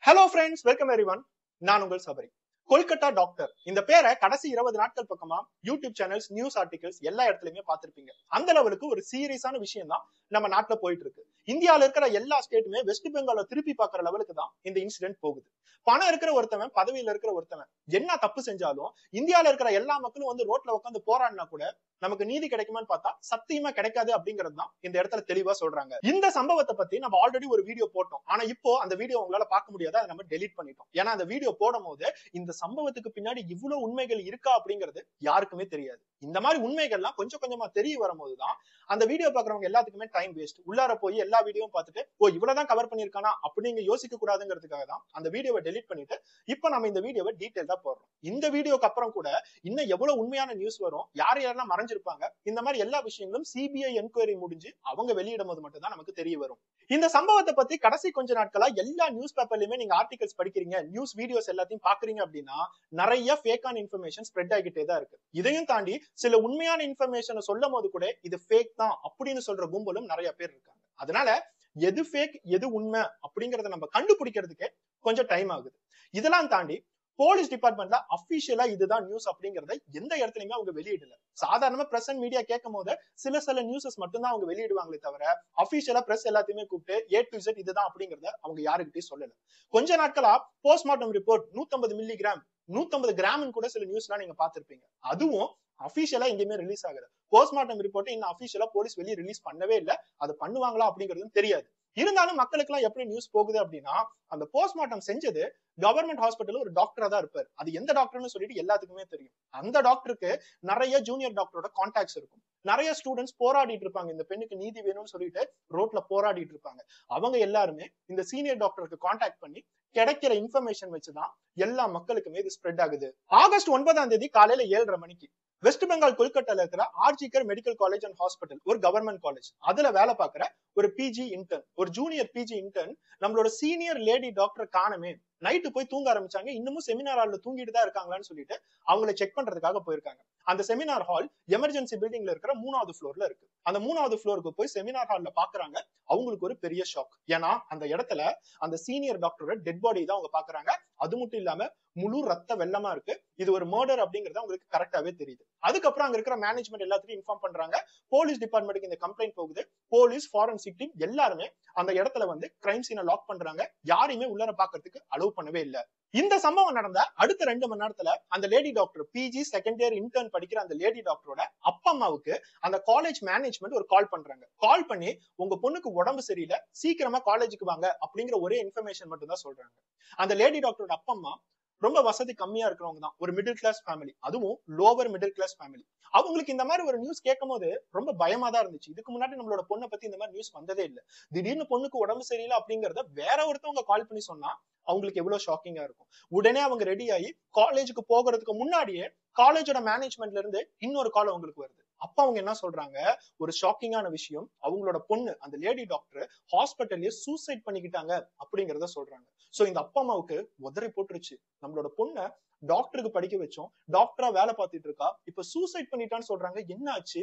Hello friends, welcome everyone. நான் உங்கள் Sabari. Kolkata doctor இந்த பேரை கடைசி 20 நாட்கள் பக்கமா யூடியூப் சேனல்ஸ், நியூஸ் ஆர்டிகல்ஸ் எல்லா இடத்துலயுமே பார்த்திருப்பீங்க. அந்த லெவலுக்கு ஒரு சீரியஸான விஷயம் தான் நம்ம நாட்டுல போயிட்டு இருக்கு. இந்தியால இருக்கிற எல்லா ஸ்டேட்டுமே வெஸ்ட் பெங்கால திருப்பி பார்க்கிற லெவலுக்கு தான் இந்த இன்சிடென்ட் போகுது. பணம் இருக்கிற ஒருத்தவன், பதவியில இருக்கிற ஒருத்தவன் என்ன தப்பு செஞ்சாலும் இந்தியால இருக்கிற எல்லா மக்களும் வந்து ரோட்ல உட்காந்து போராடினா கூட நமக்கு நீதி கிடைக்குமான்னு பார்த்தா சத்தியமா கிடைக்காது அப்படிங்கிறது தான் இந்த இடத்துல தெளிவா சொல்றாங்க. இந்த சம்பவத்தை பத்தி நம்ம ஆல்ரெடி ஒரு வீடியோ போட்டோம். ஆனா இப்போ அந்த வீடியோ உங்களால பார்க்க முடியாது, அதை நம்ம டெலீட் பண்ணிட்டோம். ஏன்னா அந்த வீடியோ போடும் போது இந்த சம்பவத்துக்கு பின்னாடி இவ்வளவு உண்மைகள் இருக்கா அப்படிங்கிறது யாருக்குமே தெரியாது. இந்த மாதிரி உண்மைகள்லாம் கொஞ்சம் கொஞ்சமா தெரிய வரும்போதுதான் அந்த வீடியோ பாக்குறவங்க எல்லாத்துக்குமே டைம் வேஸ்ட். உள்ளார போய் எல்லா வீடியோவும் பார்த்துட்டு இவ்வளவுதான் கவர் பண்ணிருக்கானா அப்படிங்க யோசிக்க கூடாதுங்கிறதுக்காக தான் அந்த வீடியோவை டெலீட் பண்ணிட்டு இப்ப நம்ம இந்த வீடியோவை டீடைலா போடுறோம். இந்த வீடியோக்கு அப்புறம் கூட இன்னும் எவ்வளவு உண்மையான நியூஸ் வரும், யார் யாரெல்லாம் மறைஞ்சிருப்பாங்க, இந்த மாதிரி எல்லா விஷயங்களும் சிபிஐ என்கொயரி முடிஞ்சு அவங்க வெளியிடும் போது மட்டும் தான் நமக்கு தெரிய வரும். இந்த சம்பவத்தை பத்தி கடைசி கொஞ்ச நாட்களா எல்லா நியூஸ் பேப்பர்லயுமே நீங்க ஆர்டிகல்ஸ் படிக்கிறீங்க, நியூஸ் வீடியோஸ் எல்லாத்தையும் பாக்குறீங்க அப்படின்னா நிறைய ஃபேக்கான இன்ஃபர்மேஷன் ஸ்ப்ரெட் ஆகிட்டே தான் இருக்கு. இதையும் தாண்டி சில உண்மையான இன்ஃபர்மேஷனை சொல்லும் போது கூட இது ஃபேக் தான் அப்படின்னு சொல்ற கும்பலும் நிறைய பேர் இருக்காங்க. அதனால எது ஃபேக் எது உண்மை அப்படிங்கறத நம்ம கண்டுபிடிக்கிறதுக்கே கொஞ்சம் டைம் ஆகுது. இதெல்லாம் தாண்டி போலீஸ் டிபார்ட்மெண்ட்ல அபிஷியலா இதுதான் நியூஸ் அப்படிங்கறத எந்த இடத்துலயுமே அவங்க வெளியிடல. சாதாரணமா பிரஸ் அண்ட் மீடியா கேட்கும் போது சில நியூஸஸ் மட்டும் தான் அவங்க வெளியிடுவாங்களே தவிர அபிஷியலா பிரஸ் எல்லாத்தையுமே கூப்பிட்டு A to Z இதுதான் அப்படிங்கறத அவங்க யாருக்கிட்டையும் சொல்லல. கொஞ்ச நாட்களா போஸ்ட்மார்ட்டம் ரிப்போர்ட் 150 மில்லிகிராம் 150 கிராம் கூட சில நியூஸ் எல்லாம் நீங்க பாத்திருப்பீங்க. அதுவும் அபிஷியலா எங்கேயுமே ரிலீஸ் ஆகுது. போஸ்ட்மார்ட்டம் ரிப்போர்ட் இன்னும் அபிஷியலா போலீஸ் வெளியே ரிலீஸ் பண்ணவே இல்லை. அது பண்ணுவாங்களா அப்படிங்கிறதும் தெரியாது. இருந்தாலும் மக்களுக்கு எல்லாம் எப்படி நியூஸ் போகுது அப்படின்னா, அந்த போஸ்ட்மார்ட்டம் செஞ்சது கவர்மெண்ட் ஹாஸ்பிட்டல் ஒரு டாக்டரா தான் இருப்பாரு. அது எந்த டாக்டர்னு சொல்லிட்டு எல்லாத்துக்குமே தெரியும். அந்த டாக்டருக்கு நிறைய ஜூனியர் டாக்டரோட கான்டாக்ட்ஸ் இருக்கும். நிறைய ஸ்டூடெண்ட்ஸ் போராடிட்டு இருப்பாங்க, இந்த பெண்ணுக்கு நீதி வேணும்னு சொல்லிட்டு ரோட்ல போராடிட்டு இருப்பாங்க. அவங்க எல்லாருமே இந்த சீனியர் டாக்டருக்கு கான்டாக்ட் பண்ணி கிடைக்கிற இன்ஃபர்மேஷன் வச்சுதான் எல்லா மக்களுக்குமே இது ஸ்ப்ரெட் ஆகுது. ஆகஸ்ட் 9 காலையில 7:30 மணிக்கு வெஸ்ட் பெங்கால் கொல்கத்தால இருக்கிற RG Kar medical college and hospital, ஒரு கவர்மெண்ட் காலேஜ், அதுல வேலை பார்க்கிற ஒரு பிஜி இன்டர்ன், ஒரு ஜூனியர் பிஜி இன்டர்ன் நம்மளோட சீனியர் லேடி டாக்டர் காணமே, நைட்டு போய் தூங்க ஆரம்பிச்சாங்க, இன்னமும் செமினார் ஹால்ல தூங்கிட்டு தான் இருக்காங்களான்னு சொல்லிட்டு அவங்களை செக் பண்றதுக்காக போயிருக்காங்க. அந்த செமினார் ஹால் எமர்ஜென்சி பில்டிங்ல இருக்கிற 3வது ஃப்ளோர்ல இருக்கு. அந்த 3வது ஃப்ளோருக்கு போய் செமினார் ஹால்ல பாக்குறாங்க. அவங்களுக்கு ஒரு பெரிய ஷாக். ஏன்னா அந்த இடத்துல அந்த சீனியர் டாக்டரோட டெட் பாடி தான் அவங்க பாக்குறாங்க. அது மட்டும் இல்லாம முழு ரத்த வெள்ளமா இருக்கு. இது ஒரு மர்டர் அப்படிங்கறது அவங்களுக்கு கரெக்டாவே தெரியுது. அதுக்கப்புறம் அங்க இருக்கிற மேனேஜ்மெண்ட் எல்லாத்தையும் இன்ஃபார்ம் பண்றாங்க. போலீஸ் டிபார்ட்மெண்ட்டுக்கு இந்த கம்ப்ளைண்ட் போகுது. போலீஸ், ஃபாரன்சிக் டீம் எல்லாருமே அந்த இடத்துல வந்து கிரைம் சீனை லாக் பண்றாங்க. யாரையுமே உள்ளர பாக்கிறதுக்கு அலோவ் பண்ணவே இல்ல. இந்த சம்பவம் நடந்த அடுத்த 2 மணி நேரத்துல அந்த lady doctor, PG second year intern படிக்கிற அந்த லேடி டாக்டரோட அப்பா அம்மாவுக்கு அந்த காலேஜ் மேனேஜ்மெண்ட் ஒரு கால் பண்றாங்க. கால் பண்ணி உங்க பொண்ணுக்கு உடம்பு சரியில்லை, சீக்கிரமா காலேஜுக்கு வாங்க அப்படிங்கிற ஒரே இன்ஃபர்மேஷன் மட்டும் தான் சொல்றாங்க. அந்த லேடி டாக்டரோட அப்பா அம்மா ரொம்ப வசதி கம்மியா இருக்கிறவங்க தான், ஒரு மிடில் கிளாஸ் ஃபேமிலி, அதுவும் லோவர் மிடில் கிளாஸ் ஃபேமிலி. அவங்களுக்கு இந்த மாதிரி ஒரு நியூஸ் கேட்கும் போது ரொம்ப பயமா தான் இருந்துச்சு. இதுக்கு முன்னாடி நம்மளோட பொண்ணை பத்தி இந்த மாதிரி நியூஸ் வந்ததே இல்லை. திடீர்னு பொண்ணுக்கு உடம்பு சரியில்லை அப்படிங்கறத வேற ஒருத்தவங்க கால் பண்ணி சொன்னா அவங்களுக்கு எவ்வளவு ஷாக்கிங்கா இருக்கும். உடனே அவங்க ரெடி ஆகி காலேஜுக்கு போகிறதுக்கு முன்னாடியே காலேஜோட மேனேஜ்மெண்ட்ல இருந்து இன்னொரு கால் அவங்களுக்கு வருது. அப்ப அவங்க என்ன சொல்றாங்க, ஒரு ஷாக்கிங்கான விஷயம், அவங்களோட பொண்ணு அந்த லேடி டாக்டர் ஹாஸ்பிட்டல்லயே சூசைட் பண்ணிக்கிட்டாங்க அப்படிங்கறத சொல்றாங்க. சோ இந்த அப்பா அம்மாவுக்கு உதறி போட்டுருச்சு. நம்மளோட பொண்ணை டாக்டருக்கு படிக்க வச்சோம், டாக்டரா வேலை பார்த்துட்டு இருக்கா, இப்ப சூசைட் பண்ணிட்டான்னு சொல்றாங்க, என்ன ஆச்சு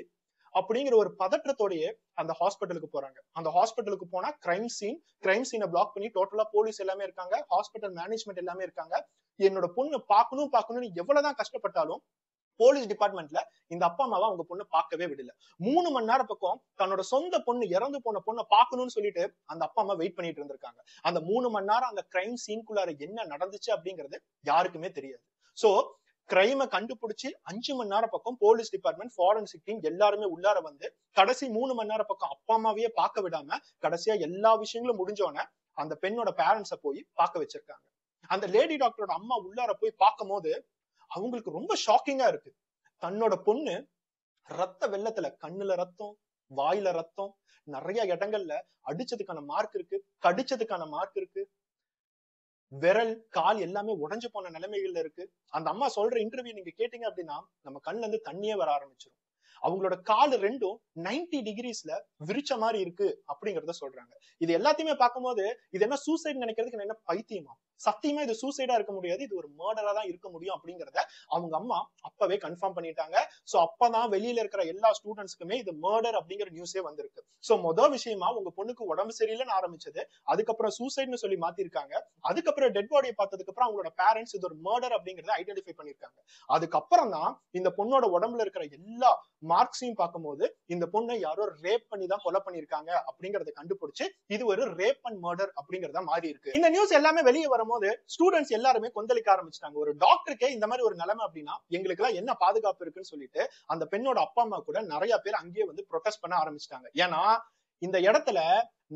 அப்படிங்கிற ஒரு பதற்றத்தோடயே அந்த ஹாஸ்பிட்டலுக்கு போறாங்க. அந்த ஹாஸ்பிட்டலுக்கு போனா கிரைம் சீனை பிளாக் பண்ணி டோட்டலா போலீஸ் எல்லாமே இருக்காங்க, ஹாஸ்பிட்டல் மேனேஜ்மெண்ட் எல்லாமே இருக்காங்க. என்னோட பொண்ணு பார்க்கணும்னு எவ்வளவுதான் கஷ்டப்பட்டாலும் போலீஸ் டிபார்ட்மெண்ட்ல இந்த அப்பா அம்மாவை அவங்க பொண்ணு பார்க்கவே விடல. 3 மணி நேரம் பக்கம் தன்னோட சொந்த பொண்ணு, இறந்து போன பொண்ணை பார்க்கணும்னு சொல்லிட்டு அந்த அப்பா அம்மா வெயிட் பண்ணிட்டு இருந்திருக்காங்க. அந்த 3 மணி நேரம் அந்த கிரைம் சீனுக்குள்ளார என்ன நடந்துச்சு அப்படிங்கிறது யாருக்குமே தெரியாது. சோ கிரைமை கண்டுபிடிச்சு 5 மணி நேரம் பக்கம் போலீஸ் டிபார்ட்மெண்ட், ஃபாரன்சிக் டீம் எல்லாருமே உள்ளார வந்து கடைசி 3 மணி நேரம் பக்கம் அப்பா அம்மாவையே பார்க்க விடாம கடைசியா எல்லா விஷயங்களும் முடிஞ்சோன அந்த பெண்ணோட பேரண்ட்ஸ போய் பார்க்க வச்சிருக்காங்க. அந்த லேடி டாக்டரோட அம்மா உள்ளார போய் பார்க்கும் போது அவங்களுக்கு ரொம்ப ஷாக்கிங்கா இருக்கு. தன்னோட பொண்ணு ரத்த வெள்ளத்துல, கண்ணுல ரத்தம், வாயில ரத்தம், நிறைய இடங்கள்ல அடிச்சதுக்கான மார்க் இருக்கு, கடிச்சதுக்கான மார்க் இருக்கு, விரல் கால் எல்லாமே உடைஞ்சு போன நிலைமைகள்ல இருக்கு. அந்த அம்மா சொல்ற இன்டர்வியூ நீங்க கேட்டீங்க அப்படின்னா நம்ம கண்ணுல இருந்து தண்ணியே வர ஆரம்பிச்சிடும். அவங்களோட கால் ரெண்டும் 90 டிகிரிஸ்ல விரிச்ச மாதிரி இருக்கு அப்படிங்கறத சொல்றாங்க. இது எல்லாத்தையுமே பார்க்கும்போது இது என்ன சூசைட் நினைக்கிறதுக்கு என்ன பைத்தியமா? சத்தியமா இது சூசைடா இருக்க முடியாது, இது ஒரு மர்டரா தான் இருக்க முடியும் அப்படிங்கறத அவங்க அம்மா அப்பவே கன்ஃபார்ம் பண்ணிட்டாங்க. சோ அப்பதான் வெளியில இருக்கிற எல்லா ஸ்டூடெண்ட்ஸ்க்குமே இது மர்டர் அப்படிங்கிற நியூஸே வந்திருக்கு. சோ முதல் விஷயமா உங்க பொண்ணுக்கு உடம்பு சரியில்லைன்னு ஆரம்பிச்சது, அதுக்கப்புறம் சூசைட்னு சொல்லி மாத்திருக்காங்க. அதுக்கப்புறம் டெட் பாடியை பார்த்ததுக்கு அப்புறம் அவங்களோட பேரண்ட்ஸ் இது ஒரு மர்டர் அப்படிங்கறத ஐடென்டிஃபை பண்ணிருக்காங்க. அதுக்கப்புறம் தான் இந்த பொண்ணோட உடம்புல இருக்கிற எல்லா மார்க்ஸையும் பார்க்கும்போது இந்த பொண்ணை யாரோ ரேப் பண்ணி தான் கொலை பண்ணிருக்காங்க அப்படிங்கறத கண்டுபிடிச்சு இது ஒரு ரேப் அண்ட் மர்டர் அப்படிங்கறத மாறி இருக்கு. இந்த நியூஸ் எல்லாமே வெளியே வரும்போது ஸ்டூடெண்ட்ஸ் எல்லாருமே கொந்தளிக்க ஆரம்பிச்சிட்டாங்க. ஒரு டாக்டருக்கே இந்த மாதிரி ஒரு நிலைமை அப்படின்னா எங்களுக்கு எல்லாம் என்ன பாதுகாப்பு இருக்குன்னு சொல்லிட்டு அந்த பெண்ணோட அப்பா அம்மா கூட நிறைய பேர் அங்கேயே வந்து ப்ரொடெஸ்ட் பண்ண ஆரம்பிச்சிட்டாங்க. ஏன்னா இந்த இடத்துல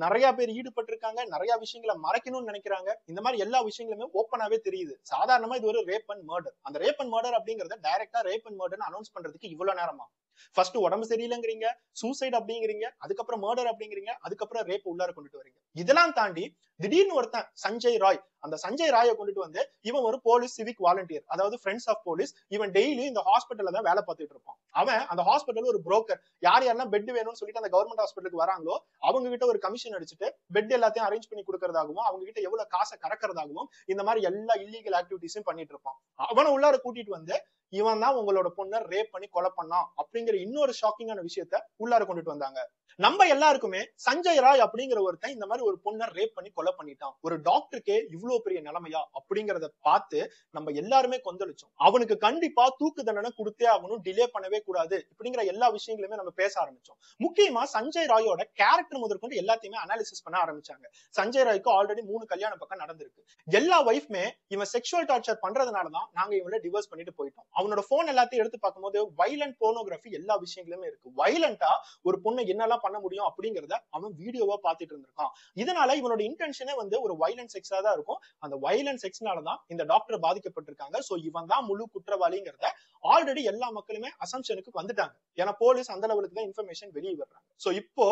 நிறைய பேர் ஈடுபட்டு இருக்காங்க, நிறைய விஷயங்களை மறைக்கணும்னு நினைக்கிறாங்க. இந்த மாதிரி எல்லா விஷயங்களுமே ஓப்பனாவே தெரியுது. சாதாரணமா இது ஒரு ரேப் அண்ட் மர்டர். அந்த ரேப் அண்ட் மர்டர் அப்படிங்கறத டைரக்டா ரேப் அண்ட் மர்டர்னு அனௌன்ஸ் பண்றதுக்கு இவ்வளவு நேரமா? ஃபர்ஸ்ட் உடம்பு சரியில்லைங்கிறீங்க, சூசைட் அப்படிங்கிறீங்க, அதுக்கப்புறம் மர்டர் அப்படிங்கிறீங்க, அதுக்கப்புறம் ரேப் உள்ளார கொண்டுட்டு வரீங்க. இதெல்லாம் தாண்டி திடீர்னு ஒருத்தன் சஞ்சய் ராய், அந்த சஞ்சய் ராயை கொண்டுட்டு வந்து இவன் ஒரு போலீஸ் சிவிக் வாலண்டியர், அதாவது ஃப்ரெண்ட்ஸ் ஆஃப் போலீஸ். இவன் டெய்லி இந்த ஹாஸ்பிட்டல்ல தான் வேலை பார்த்துட்டு இருப்பான். அவன் அந்த ஹாஸ்பிட்டல் ஒரு புரோக்கர். யார் யாரெல்லாம் பெட் வேணும்னு சொல்லிட்டு அந்த கவர்மெண்ட் ஹாஸ்பிட்டலுக்கு வராங்களோ அவங்க கிட்ட ஒரு கமிஷன் அடிச்சுட்டு பெட் எல்லாத்தையும் அரேஞ்ச் பண்ணி கொடுக்கறதாகவும் அவங்க கிட்ட எவ்வளவு காசை கறக்கிறதாகவும் இந்த மாதிரி எல்லா இல்லீகல் ஆக்டிவிட்டிஸும் பண்ணிட்டு இருப்பான். அவனை உள்ளார கூட்டிட்டு வந்து இவன் தான் உங்களோட பொண்ணை ரேப் பண்ணி கொலை பண்ணான் அப்படிங்கிற இன்னொரு ஷாக்கிங்கான விஷயத்த உள்ளார கொண்டுட்டு வந்தாங்க. நம்ம எல்லாருக்குமே சஞ்சய் ராய் அப்படிங்கிற ஒருத்தன் இந்த மாதிரி ஒரு பொண்ணை ரேப் பண்ணி கொலை பண்ணிட்டான், ஒரு டாக்டருக்கே இவ்வளவு பெரிய நிலைமையா அப்படிங்கறத பார்த்து நம்ம எல்லாருமே கொந்தளிச்சோம். அவனுக்கு கண்டிப்பா தூக்கு தண்டனை கொடுத்தே ஆகணும், டிலே பண்ணவே கூடாது இப்படிங்கிற எல்லா விஷயங்களுமே நம்ம பேச ஆரம்பிச்சோம். முக்கியமா சஞ்சய் ராயோட கேரக்டர் முதற்கொண்டு எல்லாத்தையுமே அனாலிசிஸ் பண்ண ஆரம்பிச்சாங்க. சஞ்சய் ராய்க்கு ஆல்ரெடி 3 கல்யாண பக்கம் நடந்திருக்கு. எல்லா வைஃப்மே இவன் செக்ஷுவல் டார்ச்சர் பண்றதுனாலதான் நாங்க இவனை டிவோர்ஸ் பண்ணிட்டு போயிட்டோம். அவனோட போன் எல்லாத்தையும் எடுத்து பார்க்கும்போது வைலண்ட் போர்னோகிராஃபி எல்லா விஷயங்களுமே இருக்கு. வைலண்டா ஒரு பொண்ணை என்னெல்லாம் பண்ண முடியும் அப்படிங்கறத அவன் வீடியோவா பார்த்துட்டு இருந்திருக்கான். இதனால இவனோட இன்டென்ஷனே வந்து ஒரு வைலண்ட் செக்ஸா தான் இருக்கும். அந்த வைலண்ட் செக்ஸ்னாலதான் இந்த டாக்டர் பாதிக்கப்பட்டிருக்காங்க. சோ இவன் தான் முழு குற்றவாளிங்கிறத ஆல்ரெடி எல்லா மக்களுமே அசம்ஷனுக்கு வந்துட்டாங்க. ஏன்னா போலீஸ் அந்த லெவலுக்கு தான் இன்ஃபர்மேஷன் வெளியே வர்றாங்க. சோ இப்போ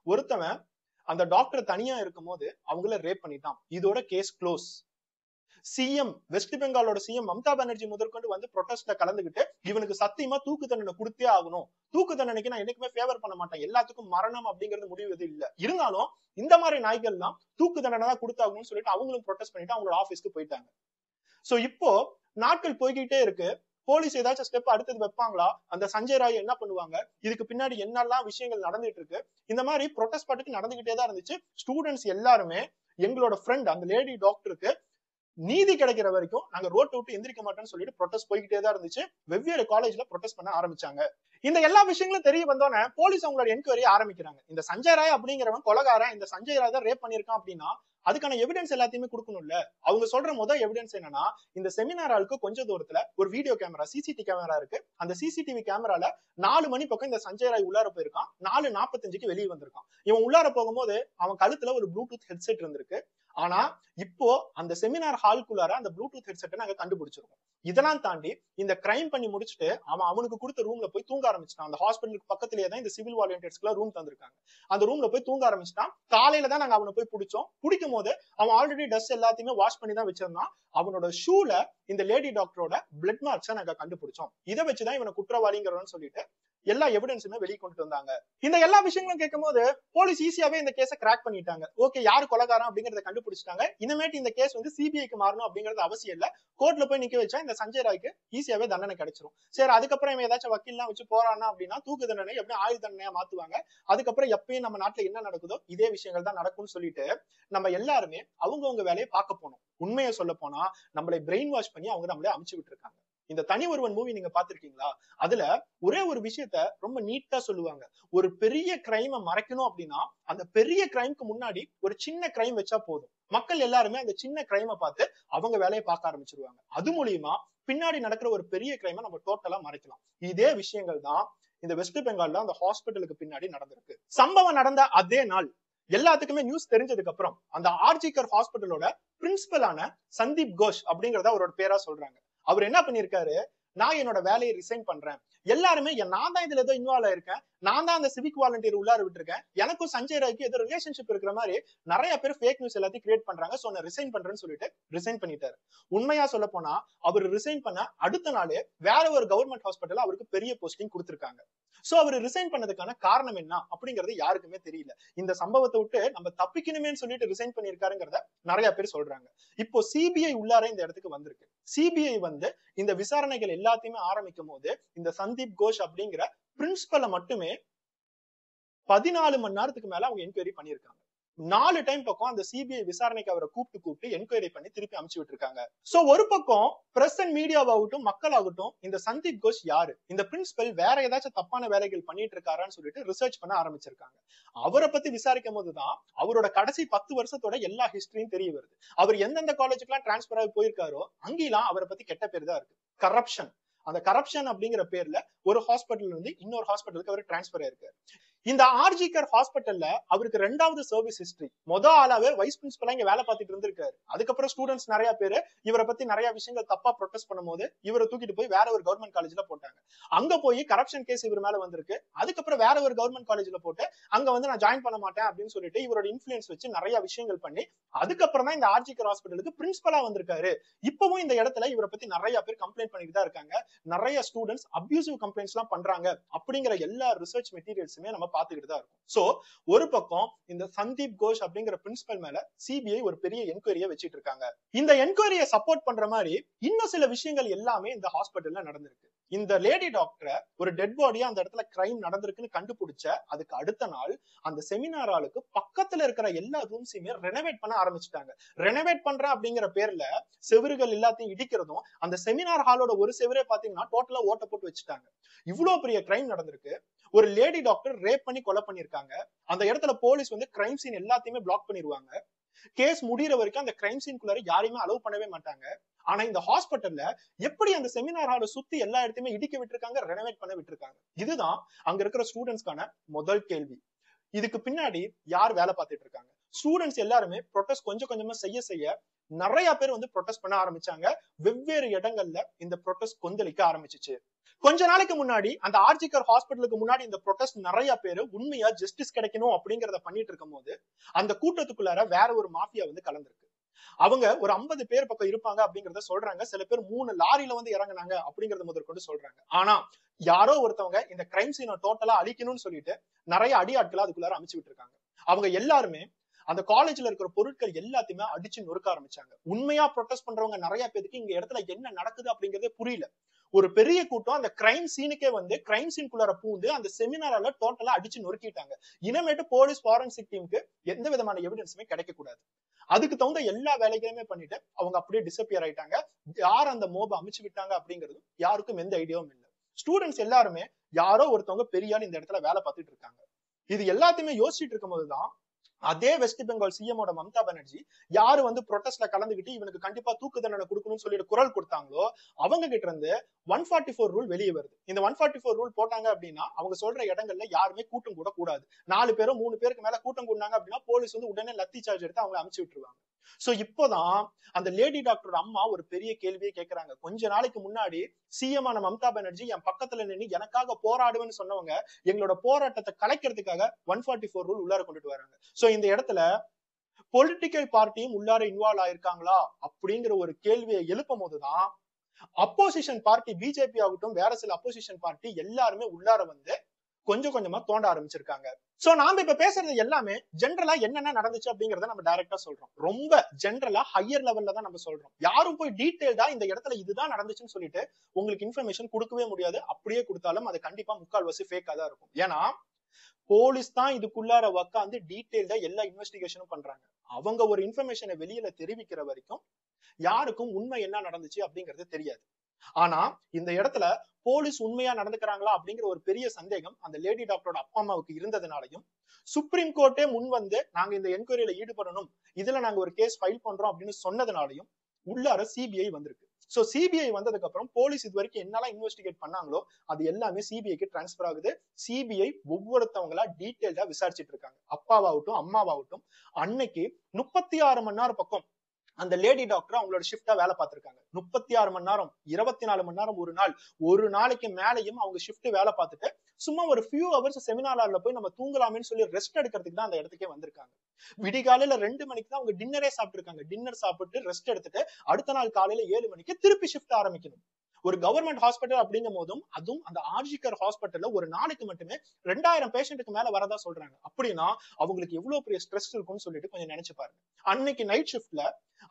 ஒருத்தவன் அந்த டாக்டர் தனியா இருக்கும் போது அவங்கள ரேப் பண்ணிட்டான். இதோட கேஸ் க்ளோஸ். சிஎம் வெஸ்ட் பெங்காலோட சிஎம் மம்தா பானர்ஜி முதற்கொண்டு வந்து ப்ரொடெஸ்ட்ல கலந்துகிட்டு இவனுக்கு சத்தியமா தூக்கு தண்டனை கொடுத்தே ஆகணும், தூக்கு தண்டனைக்கு நான் என்னைக்குமே ஃபேவர் பண்ண மாட்டேன், எல்லாத்துக்கும் மரணம் அப்படிங்கிறது முடிவு இல்ல, இருந்தாலும் இந்த மாதிரி நாய்கள்லாம் தூக்கு தண்டனை தான் கொடுத்தாகணும்னு சொல்லிட்டு அவங்களும் ப்ரொடெஸ்ட் பண்ணிட்டு அவங்களோட ஆபீஸ்க்கு போயிட்டாங்க. சோ இப்போ நாட்கள் போய்கிட்டே இருக்கு. போலீஸ் ஏதாச்சும் ஸ்டெப் அடுத்தது வைப்பாங்களா? அந்த சஞ்சய் ராய் என்ன பண்ணுவாங்க? இதுக்கு பின்னாடி என்னெல்லாம் விஷயங்கள் நடந்துட்டு இருக்கு? இந்த மாதிரி ப்ரொடெஸ்ட் பாட்டுக்கு நடந்துகிட்டே தான் இருந்துச்சு. ஸ்டூடெண்ட்ஸ் எல்லாருமே எங்களோட ஃப்ரெண்ட் அந்த லேடி டாக்டருக்கு நீதி கிடைக்கிற வரைக்கும் நாங்க ரோட்டை விட்டு எந்திரிக்க மாட்டோம்னு சொல்லிட்டு ப்ரொடெஸ்ட் போய்கிட்டே தான் இருந்துச்சு. வெவ்வேறு காலேஜ்ல ப்ரொடெஸ்ட் பண்ண ஆரம்பிச்சாங்க. இந்த எல்லா விஷயங்களும் தெரிய வந்தோன்னே போலீஸ் அவங்களோட என்கொயரி ஆரம்பிக்கிறாங்க. இந்த சஞ்சய் ராய் அப்படிங்கிறவன் கொலகாரன், இந்த சஞ்சய் ராய் தான் ரேப் பண்ணிருக்கான் அப்படின்னா அதுக்கான எவிடன்ஸ் எல்லாத்தையுமே கொடுக்கணும்ல. அவங்க சொல்ற முதல் எவிடன்ஸ் என்னன்னா, இந்த செமினார் ஹாலுக்கு கொஞ்ச தூரத்துல ஒரு வீடியோ கேமரா, சிசிடிவி கேமரா இருக்கு. அந்த சிசிடிவி கேமரால 4 மணி பக்கம் இந்த சஞ்சய் ராய் உள்ளார போயிருக்கான், 4:45க்கு வெளியே வந்திருக்கான். இவன் உள்ளார போகும்போது அவன் கழுத்துல ஒரு ப்ளூடூத் ஹெட்செட் இருந்திருக்கு. ஆனா இப்போ அந்த செமினார் ஹால்குள்ளார அந்த ப்ளூடூத் ஹெட்செட்டை நாங்க கண்டுபிடிச்சிருக்கோம். இதெல்லாம் தாண்டி இந்த கிரைம் பண்ணி முடிச்சுட்டு அவனுக்கு கொடுத்த ரூம்ல போய் தூங்க ஆரம்பிச்சிட்டான். அந்த ஹாஸ்பிட்டலுக்கு பக்கத்திலேயே தான் இந்த சிவில் வாலண்டியர்ஸ்க்கு ரூம் தந்திருக்காங்க. அந்த ரூம்ல போய் தூங்க ஆரம்பிச்சிட்டான். காலையில தான் நாங்க அவனை போய் பிடிச்சோம். பிடிக்கும் போது அவன் ஆல்ரெடி டஸ்ட் எல்லாத்தையுமே வாஷ் பண்ணி தான் வச்சிருந்தான். அவனோட ஷூல இந்த லேடி டாக்டரோட பிளட் மார்க்ஸை நாங்க கண்டுபிடிச்சோம். இதை வச்சுதான் இவனை குற்றவாளிங்கிறவன்னு சொல்லிட்டு எல்லா எவிடன்ஸுமே வெளியே கொண்டு வந்தாங்க. இந்த எல்லா விஷயங்களும் கேட்கும் போது போலீஸ் ஈஸியாவே இந்த கேஸை கிராக் பண்ணிட்டாங்க. ஓகே, யாரு கொலைகாரன் அப்படிங்கறத கண்டுபிடிச்சிட்டாங்க. இனிமேட்டு இந்த கேஸ் வந்து சிபிஐக்கு மாறணும் அப்படிங்கிறது அவசியம் இல்ல. கோர்ட்ல போய் நிக்க வச்சா இந்த சஞ்சய் ராய்க்கு ஈஸியாவே தண்டனை கிடைச்சிரும். சரி, அதுக்கப்புறம் இவன் ஏதாச்சும் வக்கீல்லாம் வச்சு போறான்னா அப்படின்னா தூக்கு தண்டனை எப்படி ஆயுள் தண்டனையா மாத்துவாங்க. அதுக்கப்புறம் எப்பயும் நம்ம நாட்டுல என்ன நடக்குதோ இதே விஷயங்கள் தான் நடக்கும்னு சொல்லிட்டு நம்ம எல்லாருமே அவங்கவுங்க வேலையை பார்க்க போனோம். உண்மையை சொல்ல போனா நம்மளை பிரெயின் வாஷ் பண்ணி அவங்க நம்மளே அமுச்சு விட்டு இருக்காங்க. இந்த தனி ஒருவன் மூவி நீங்க பாத்திருக்கீங்களா? அதுல ஒரே ஒரு விஷயத்த ரொம்ப நீட்டா சொல்லுவாங்க. ஒரு பெரிய கிரைமை மறைக்கணும் அப்படின்னா அந்த பெரிய கிரைம்க்கு முன்னாடி ஒரு சின்ன கிரைம் வச்சா போதும். மக்கள் எல்லாருமே அந்த சின்ன கிரைமை பார்த்து அவங்க வேலையை பார்க்க ஆரம்பிச்சிருவாங்க. அது மூலியமா பின்னாடி நடக்கிற ஒரு பெரிய கிரைமை நம்ம டோட்டலா மறைக்கலாம். இதே விஷயங்கள் தான் இந்த வெஸ்ட் பெங்கால்ல அந்த ஹாஸ்பிட்டலுக்கு பின்னாடி நடந்திருக்கு. சம்பவம் நடந்த அதே நாள் எல்லாத்துக்குமே நியூஸ் தெரிஞ்சதுக்கு அப்புறம் அந்த ஆர்ஜிகர் ஹாஸ்பிட்டலோட பிரின்சிபலான சந்தீப் கோஷ் அப்படிங்கறத அவரோட பேரா சொல்றாங்க. அவர் என்ன பண்ணிருக்காரு, நான் என்னோட வேலையை ரிசைன் பண்றேன். எல்லாருமே நான் தான் இதுல ஏதோ இன்வால்வ் ஆயிருக்கேன், நான் தான் அந்த சிவிக் வாலண்டியர் உள்ளார விட்டுருக்கேன், எனக்கும் சஞ்சய் ராய்க்கு ஏதோ ரிலேஷன்ஷிப் இருக்கிற மாதிரி நிறைய பேர் ஃபேக் நியூஸ் எல்லாத்தையும் கிரியேட் பண்றாங்க. சோ நான் ரிசைன் பண்றேன்னு சொல்லிட்டு ரிசைன் பண்ணிட்டாரு. உண்மையா சொல்ல போனா அவர் ரிசைன் பண்ண அடுத்த நாளே வேற ஒரு கவர்மெண்ட் ஹாஸ்பிட்டல் அவருக்கு பெரிய போஸ்டிங் கொடுத்திருக்காங்க. சோ அவர் ரிசைன் பண்ணதுக்கான காரணம் என்ன அப்படிங்கறது யாருக்குமே தெரியல. இந்த சம்பவத்தை விட்டு நம்ம தப்பிக்கணுமே சொல்லிட்டு ரிசைன் பண்ணிருக்காருங்கிறத நிறைய பேர் சொல்றாங்க. இப்போ சிபிஐ உள்ளார இந்த இடத்துக்கு வந்திருக்கு. சிபிஐ வந்து இந்த விசாரணைகள் எல்லாத்தையுமே ஆரம்பிக்கும் போது இந்த சந்தீப் கோஷ் அப்படிங்கிற பிரின்சிபலை மட்டுமே 14 மணி நேரத்துக்கு மேல அவங்க என்கொயரி பண்ணிருக்காங்க. 4 டைம் பக்கம் அந்த சிபிஐ விசாரணைக்கு அவரை கூப்பிட்டு என்கொயரி பண்ணி திருப்பி அனுப்பிச்சு விட்டுருக்காங்க. சோ ஒரு பக்கம் பிரஸ் அண்ட் மீடியாவாகட்டும் மக்கள் ஆகட்டும் இந்த சந்தீப் கோஷ் யாரு, இந்த பிரின்சிபல் வேற ஏதாச்சும் தப்பான வேலைகள் பண்ணிட்டு இருக்காரான்னு சொல்லிட்டு ரிசர்ச் பண்ண ஆரம்பிச்சிருக்காங்க. அவரை பத்தி விசாரிக்கும் போதுதான் அவரோட கடைசி 10 வருஷத்தோட எல்லா ஹிஸ்டரியும் தெரிய வருது. அவர் எந்தெந்த காலேஜுக்கு எல்லாம் டிரான்ஸ்பர் ஆகி போயிருக்காரோ அங்கெல்லாம் அவரை பத்தி கெட்ட பேர் தான் இருக்கு. கரப்ஷன், அந்த கரப்ஷன் அப்படிங்கிற பேர்ல ஒரு ஹாஸ்பிட்டல் இருந்து இன்னொரு ஹாஸ்பிட்டலுக்கு அவர் டிரான்ஸ்பர் ஆயிருக்காரு. இந்த ஆர்ஜிகர் ஹாஸ்பிட்டல்ல அவருக்கு 2வது சர்வீஸ் ஹிஸ்டரி. ஆளாவே வைஸ் பிரின்சிபலா இங்க வேலை பார்த்துட்டு இருந்திருக்காரு. அதுக்கப்புறம் ஸ்டூடெண்ட்ஸ் நிறைய பேரு இவரை பத்தி நிறைய விஷயங்கள் தப்பா ப்ரொடெஸ்ட் பண்ணும்போது இவரை தூக்கிட்டு போய் வேற ஒரு கவர்மெண்ட் காலேஜ்ல போட்டாங்க. அங்க போய் கரப்ஷன் கேஸ் இவர் மேல வந்திருக்கு. அதுக்கப்புறம் வேற ஒரு கவர்மெண்ட் காலேஜ்ல போட்டு அங்க வந்து நான் ஜாயின் பண்ண மாட்டேன் அப்படின்னு சொல்லிட்டு இவரோட இன்ஃபுளுன்ஸ் வச்சு நிறைய விஷயங்கள் பண்ணி அதுக்கப்புறம் தான் இந்த ஆர்ஜிகர் ஹாஸ்பிட்டலுக்கு பிரின்சிபலா வந்திருக்காரு. இப்பவும் இந்த இடத்துல இவரை பத்தி நிறைய பேர் கம்ப்ளைண்ட் பண்ணிட்டு தான் இருக்காங்க. நிறைய ஸ்டூடெண்ட்ஸ் அபியூசிவ் கம்ப்ளைண்ட்ஸ் எல்லாம் பண்றாங்க அப்படிங்கிற எல்லா ரிசர்ச் மெட்டீரியல்ஸுமே நம்ம பாத்துக்கிட்டு தான் இருக்கும். சோ ஒரு பக்கம் இந்த சந்தீப் கோஷ் அப்படிங்கிற பிரின்சிபல் மேல சிபிஐ ஒரு பெரிய என்கொயரியை வச்சிட்டு இருக்காங்க. இந்த என்கொயரியை சப்போர்ட் பண்ற மாதிரி இன்னும் சில விஷயங்கள் எல்லாமே இந்த ஹாஸ்பிட்டல்ல நடந்திருக்கு. இந்த லேடி டாக்டரை ஒரு டெட் பாடியா அந்த இடத்துல கிரைம் நடந்திருக்குன்னு கண்டுபிடிச்ச அதுக்கு அடுத்த நாள் அந்த செமினார் ஹாலுக்கு பக்கத்துல இருக்கிற எல்லா ரூம்ஸையுமே ரெனோவேட் பண்ண ஆரம்பிச்சுட்டாங்க. ரெனோவேட் பண்றேன் அப்படிங்கிற பேர்ல செவறுகள் எல்லாத்தையும் இடிக்கிறதும், அந்த செமினார் ஹாலோட ஒரு செவரே பாத்தீங்கன்னா டோட்டலா ஓட்ட போட்டு வச்சுட்டாங்க. இவ்வளவு பெரிய கிரைம் நடந்திருக்கு. ஒரு லேடி டாக்டர் ரேப் பண்ணி கொலை பண்ணிருக்காங்க. அந்த இடத்துல போலீஸ் வந்து கிரைம் சீன் எல்லாத்தையுமே பிளாக் பண்ணிடுவாங்க. கேஸ் முடிகிற வரைக்கும் அந்த கிரைம் சீனுக்குள்ளார யாரையுமே அலோவ் பண்ணவே மாட்டாங்க. ஆனா இந்த ஹாஸ்பிட்டல்ல எப்படி அந்த செமினார் ஹாலை சுத்தி எல்லா இடத்தையுமே இடிக்க விட்டுருக்காங்க, ரெனோவேட் பண்ண விட்டுருக்காங்க? இதுதான் அங்க இருக்கிற ஸ்டூடெண்ட்ஸ்க்கான முதல் கேள்வி. இதுக்கு பின்னாடி யார் வேலை பார்த்துட்டு இருக்காங்க? ஸ்டூடெண்ட்ஸ் எல்லாருமே ப்ரொடெஸ்ட் கொஞ்சம் கொஞ்சமா செய்ய நிறைய பேர் வந்து ப்ரொடெஸ்ட் பண்ண ஆரம்பிச்சாங்க. வெவ்வேறு இடங்கள்ல இந்த ப்ரொடெஸ்ட் கொந்தளிக்க ஆரம்பிச்சிச்சு. கொஞ்ச நாளைக்கு முன்னாடி அந்த ஆர்ஜிகர் ஹாஸ்பிட்டலுக்கு முன்னாடி இந்த ப்ரொடெஸ்ட் நிறைய பேர் உண்மையா ஜஸ்டிஸ் கிடைக்கணும் அப்படிங்கறத பண்ணிட்டு இருக்கும் போது அந்த கூட்டத்துக்குள்ளார வேற ஒரு மாஃபியா வந்து கலந்துருக்கு. அவங்க ஒரு 50 பேர் பக்கம் இருப்பாங்க அப்படிங்கறத சொல்றாங்க. சில பேர் 3 லாரியில வந்து இறங்குனாங்க அப்படிங்கறத முதற்கொண்டு சொல்றாங்க. ஆனா யாரோ ஒருத்தவங்க இந்த கிரைம் சீனை டோட்டலா அழிக்கணும்னு சொல்லிட்டு நிறைய அடியாட்களை அதுக்குள்ளார அமைச்சு விட்டுருக்காங்க. அவங்க எல்லாருமே அந்த காலேஜ்ல இருக்கிற பொருட்கள் எல்லாத்தையுமே அடிச்சு நொறுக்க ஆரம்பிச்சாங்க. உண்மையா ப்ரொடெஸ்ட் பண்றவங்க நிறைய பேருக்கு இங்க இடத்துல என்ன நடக்குது அப்படிங்கறதே புரியல. ஒரு பெரிய கூட்டம் அந்த கிரைம் சீனுக்கே வந்து கிரைம் சீனுக்குள்ளார பூந்து அந்த செமினாரால டோட்டலா அடிச்சு நொறுக்கிட்டாங்க. இனிமேட்டு போலீஸ் ஃபாரன்சிக் டீமுக்கு எந்த விதமான எவிடன்ஸுமே கிடைக்க கூடாது. அதுக்கு தகுந்த எல்லா வேலைகளுமே பண்ணிட்டு அவங்க அப்படியே டிசப்பியர் ஆயிட்டாங்க. யார் அந்த மோப அமைச்சு விட்டாங்க அப்படிங்கிறது யாருக்கும் எந்த ஐடியாவும் இல்லை. ஸ்டூடெண்ட்ஸ் எல்லாருமே யாரோ ஒருத்தவங்க பெரியாள் இந்த இடத்துல வேலை பார்த்துட்டு இருக்காங்க. இது எல்லாத்தையுமே யோசிச்சுட்டு இருக்கும் போதுதான் அதே வெஸ்ட் பெங்கால் சிஎமோட மம்தா பானர்ஜி யாரு வந்து ப்ரொடெஸ்ட்ல கலந்துகிட்டு இவனுக்கு கண்டிப்பா தூக்கு தண்டனை கொடுக்கணும்னு சொல்லிட்டு குரல் கொடுத்தாங்களோ அவங்க கிட்ட இருந்து 144 ரூல் வெளியே வருது. இந்த 144 ரூல் போட்டாங்க அப்படின்னா அவங்க சொல்ற இடங்கள்ல யாருமே கூட்டம் கூட கூடாது. 4 பேரோ 3 பேருக்கு மேல கூட்டம் கூடாங்க அப்படின்னா போலீஸ் வந்து உடனே லத்தி சார்ஜ் எடுத்து அவங்க அனுப்பிச்சு விட்டுருவாங்க. சோ இப்போதான் அந்த லேடி டாக்டர் அம்மா ஒரு பெரிய கேள்வியை கேட்கிறாங்க. கொஞ்ச நாளைக்கு முன்னாடி சிஎம் ஆன மம்தா பானர்ஜி என் பக்கத்துல நின்று எனக்காக போராடுவேன்னு சொன்னவங்க எங்களோட போராட்டத்தை கலைக்கிறதுக்காக 144 ரூல் உள்ளார கொண்டுட்டு வராங்க. சோ இந்த இடத்துல பொலிட்டிக்கல் பார்ட்டியும் உள்ளார இன்வால்வ் ஆயிருக்காங்களா அப்படிங்கிற ஒரு கேள்வியை எழுப்பும் போதுதான் அப்போசிஷன் பார்ட்டி பிஜேபி ஆகட்டும் வேற சில அப்போசிஷன் பார்ட்டி எல்லாருமே உள்ளார வந்து கொஞ்சம் கொஞ்சமா தோண்ட ஆரம்பிச்சிருக்காங்க. சோ நாம இப்ப பேசுறது எல்லாமே ஜென்ரலா என்னென்ன நடந்துச்சு அப்படிங்கறத நம்ம டைரக்டா சொல்றோம். ரொம்ப ஜென்ரலா ஹையர் லெவல்ல தான் நம்ம சொல்றோம். யாரும் போய் டீடைல்டா இந்த இடத்துல இதுதான் நடந்துச்சுன்னு சொல்லிட்டு உங்களுக்கு இன்ஃபர்மேஷன் கொடுக்கவே முடியாது. அப்படியே கொடுத்தாலும் அது கண்டிப்பா முக்கால்வாசி ஃபேக்கா தான் இருக்கும். ஏன்னா போலீஸ் தான் இதுக்குள்ளார உட்காந்து டீடைல்டா எல்லா இன்வெஸ்டிகேஷனும் பண்றாங்க. அவங்க ஒரு இன்ஃபர்மேஷனை வெளியில தெரிவிக்கிற வரைக்கும் யாருக்கும் உண்மை என்ன நடந்துச்சு அப்படிங்கிறது தெரியாது. ஆனா இந்த இடத்துல போலீஸ் உண்மையா நடந்துக்கிறாங்களா அப்படிங்கிற ஒரு பெரிய சந்தேகம் அந்த லேடி டாக்டரோட அப்பா அம்மாவுக்கு இருந்ததுனாலையும் சுப்ரீம் கோர்ட்டே முன் வந்து நாங்க இந்த என்கொயரியில ஈடுபடணும், இதுல நாங்க ஒரு கேஸ் ஃபைல் பண்றோம் அப்படின்னு சொன்னதுனாலையும் உள்ளார சிபிஐ வந்திருக்கு. சோ சிபிஐ வந்ததுக்கு அப்புறம் போலீஸ் இது வரைக்கும் என்னெல்லாம் இன்வெஸ்டிகேட் பண்ணாங்களோ அது எல்லாமே சிபிஐக்கு டிரான்ஸ்பர் ஆகுது. சிபிஐ ஒவ்வொருத்தவங்களா டீடைல்டா விசாரிச்சுட்டு இருக்காங்க. அப்பாவாகட்டும் அம்மாவாகட்டும் அன்னைக்கு 36 மணி நேரம் பக்கம் அந்த லேடி டாக்டர் அவங்களோட ஷிஃப்டா வேலை பார்த்திருக்காங்க. 36 மணி நேரம், 24 மணி நேரம் ஒரு நாளைக்கு மேலையும் அவங்க ஷிஃப்ட் வேலை பார்த்துட்டு சும்மா ஒரு ஃபியூ ஹவர்ஸ் செமினார் ஹால்ல போய் நம்ம தூங்கலாமேன்னு சொல்லி ரெஸ்ட் எடுக்கிறதுக்கு தான் அந்த இடத்துக்கே வந்திருக்காங்க. விடிகாலையில 2 மணிக்கு தான் அவங்க டின்னரே சாப்பிட்டுருக்காங்க. டின்னர் சாப்பிட்டு ரெஸ்ட் எடுத்துட்டு அடுத்த நாள் காலையில 7 மணிக்கு திருப்பி ஷிஃப்ட் ஆரம்பிக்கணும். ஒரு கவர்மெண்ட் ஹாஸ்பிட்டல் அப்படிங்கும் போதும், அதுவும் அந்த ஆர்ஜிகர் ஹாஸ்பிட்டல்ல ஒரு நாளைக்கு மட்டுமே 2000 பேஷண்ட்டுக்கு மேல வரதா சொல்றாங்க. அப்படின்னா அவங்களுக்கு எவ்வளவு பெரிய ஸ்ட்ரெஸ் இருக்கும்னு சொல்லிட்டு கொஞ்சம் நினைச்சு பாருங்க. அன்னைக்கு நைட் ஷிஃப்ட்ல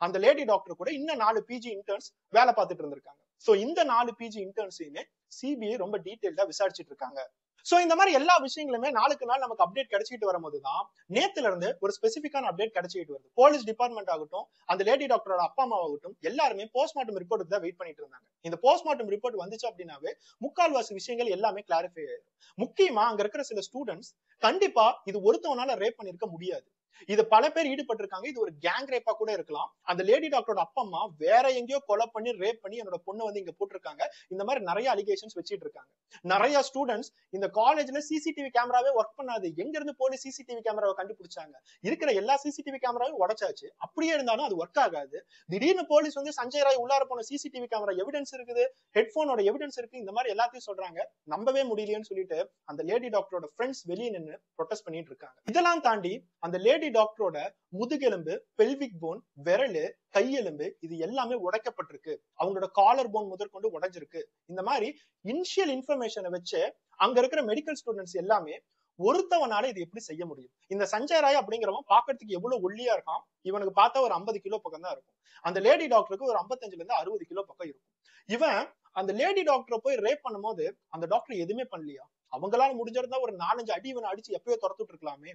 அந்த லேடி டாக்டர் கூட இன்னும் 4 பிஜி இன்டர்ன்ஸ் வேலை பார்த்துட்டு இருந்திருக்காங்க. சோ இந்த 4 பிஜி இன்டர்ன்ஸையுமே சிபிஐ ரொம்ப டீடைல்டா விசாரிச்சுட்டு இருக்காங்க. சோ இந்த மாதிரி எல்லா விஷயங்களுமே நாளுக்கு நாள் நமக்கு அப்டேட் கிடைச்சிட்டு வரும்போதுதான் நேத்துல இருந்து ஒரு ஸ்பெசிபிக்கான அப்டேட் கிடைச்சிட்டு வருது. போலீஸ் டிபார்ட்மெண்ட் ஆகட்டும், அந்த லேடி டாக்டரோட அப்பா அம்மா ஆகட்டும், எல்லாருமே போஸ்ட்மார்ட்டம் ரிப்போர்ட்டுக்கு தான் வெயிட் பண்ணிட்டு இருந்தாங்க. இந்த போஸ்ட்மார்ட்டம் ரிப்போர்ட் வந்துச்சு அப்படின்னாவே முக்கால்வாசி விஷயங்கள் எல்லாமே கிளாரிஃபை ஆயிடும். முக்கியமா அங்க இருக்கிற சில ஸ்டூடெண்ட்ஸ் கண்டிப்பா இது ஒருத்தவனால ரேப் பண்ணிருக்க முடியாது, இது பல பேர் ஈடுபட்டு இருக்காங்க, இது ஒரு கேங் ரேப்பா கூட இருக்கலாம், அந்த லேடி டாக்டரோட அப்பா அம்மா வேற எங்கேயோ கொலை பண்ணி ரேப் பண்ணி என்னோட பொண்ணு வந்து இங்க போட்டிருக்காங்க, இந்த மாதிரி நிறைய அலிகேஷன்ஸ் வச்சிட்டு இருக்காங்க. நிறைய ஸ்டூடெண்ட்ஸ் இந்த காலேஜ்ல சிசிடிவி கேமராவே ஒர்க் பண்ணாது, எங்க இருந்து போலீஸ் சிசிடிவி கேமராவை கண்டுபிடிச்சாங்க, இருக்கிற எல்லா சிசிடிவி கேமராவும் உடைச்சாச்சு, அப்படியே இருந்தாலும் அது ஒர்க் ஆகாது, திடீர்னு போலீஸ் வந்து சஞ்சய் ராய் உள்ளார போன சிசிடிவி கேமரா எவிடன்ஸ் இருக்குது, ஹெட்போனோட எவிடன்ஸ் இருக்கு, இந்த மாதிரி எல்லாத்தையும் சொல்றாங்க, நம்பவே முடியலையேன்னு சொல்லிட்டு அந்த லேடி டாக்டரோட ஃப்ரெண்ட்ஸ் வெளியே நின்று ப்ரொடெஸ்ட் பண்ணிட்டு இருக்காங்க. இதெல்லாம் தாண்டி அந்த லேடி டாக்டரோட முதுகெலும்பு, பெல்விக் போன், விரலு, கையெலும்பு இது எல்லாமே உடைக்கப்பட்டிருக்கு, அவங்களோட காலர் போன் முதற்கொண்டு உடைஞ்சிருக்கு. இந்த மாதிரி இனிஷியல் இன்ஃபர்மேஷனை வச்சு அங்க இருக்கிற மெடிக்கல் ஸ்டூடெண்ட்ஸ் எல்லாமே ஒருத்தவனால இது எப்படி செய்ய முடியும், இந்த சஞ்சய் ராய் அப்படிங்கிறவன் பாக்கிறதுக்கு எவ்வளவு ஒல்லியா இருக்கான், இவனுக்கு பார்த்தா ஒரு 50 கிலோ பக்கம் தான் இருக்கும், அந்த லேடி டாக்டருக்கு ஒரு 55ல இருந்து 60 கிலோ பக்கம் இருக்கும். இவன் அந்த லேடி டாக்டரை போய் ரேப் பண்ணும் போது அந்த டாக்டர் எதுவுமே பண்ணலையா, அவங்களால முடிஞ்சிருந்தா ஒரு 4-5 அடி இவனை அடிச்சு எப்பயோ துரத்துட்டு இருக்கலாமே.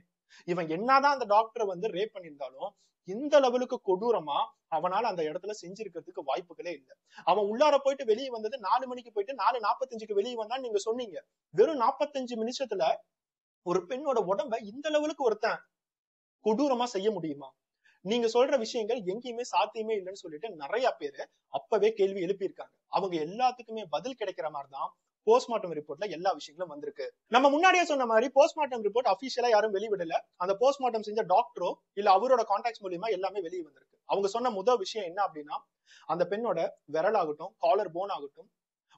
இவன் என்னதான் அந்த டாக்டரை வந்து ரேப் பண்ணியிருந்தாலும் இந்த லெவலுக்கு கொடூரமா அவனால அந்த இடத்துல செஞ்சிருக்கிறதுக்கு வாய்ப்புகளே இல்லை. அவன் உள்ளார போயிட்டு வெளியே வந்தது 4 மணிக்கு போயிட்டு 4:45க்கு வெளியே வந்தான்னு நீங்க சொன்னீங்க. வெறும் 45 நிமிஷத்துல ஒரு பெண்ணோட உடம்ப இந்த லெவலுக்கு ஒருத்தன் கொடூரமா செய்ய முடியுமா? நீங்க சொல்ற விஷயங்கள் எங்கேயுமே சாத்தியமே இல்லைன்னு சொல்லிட்டு நிறைய பேரு அப்பவே கேள்வி எழுப்பியிருக்காங்க. அவங்க எல்லாத்துக்குமே பதில் கிடைக்கிற மாதிரிதான் போஸ்ட்மார்ட்டம் ரிப்போர்ட்ல எல்லா விஷயங்களும் வந்திருக்கு. நம்ம முன்னாடியே சொன்ன மாதிரி போஸ்ட்மார்ட்டம் ரிப்போர்ட் அபிஷியலா யாரும் வெளிவிடல, அந்த போஸ்ட்மார்ட்டம் செஞ்ச டாக்டரோ இல்ல அவரோட கான்டாக்ட்ஸ் மூலியமா எல்லாமே வெளியே வந்திருக்கு. அவங்க சொன்ன முதல் விஷயம் என்ன அப்படின்னா, அந்த பெண்ணோட விரல் ஆகட்டும், காலர் போன் ஆகட்டும்,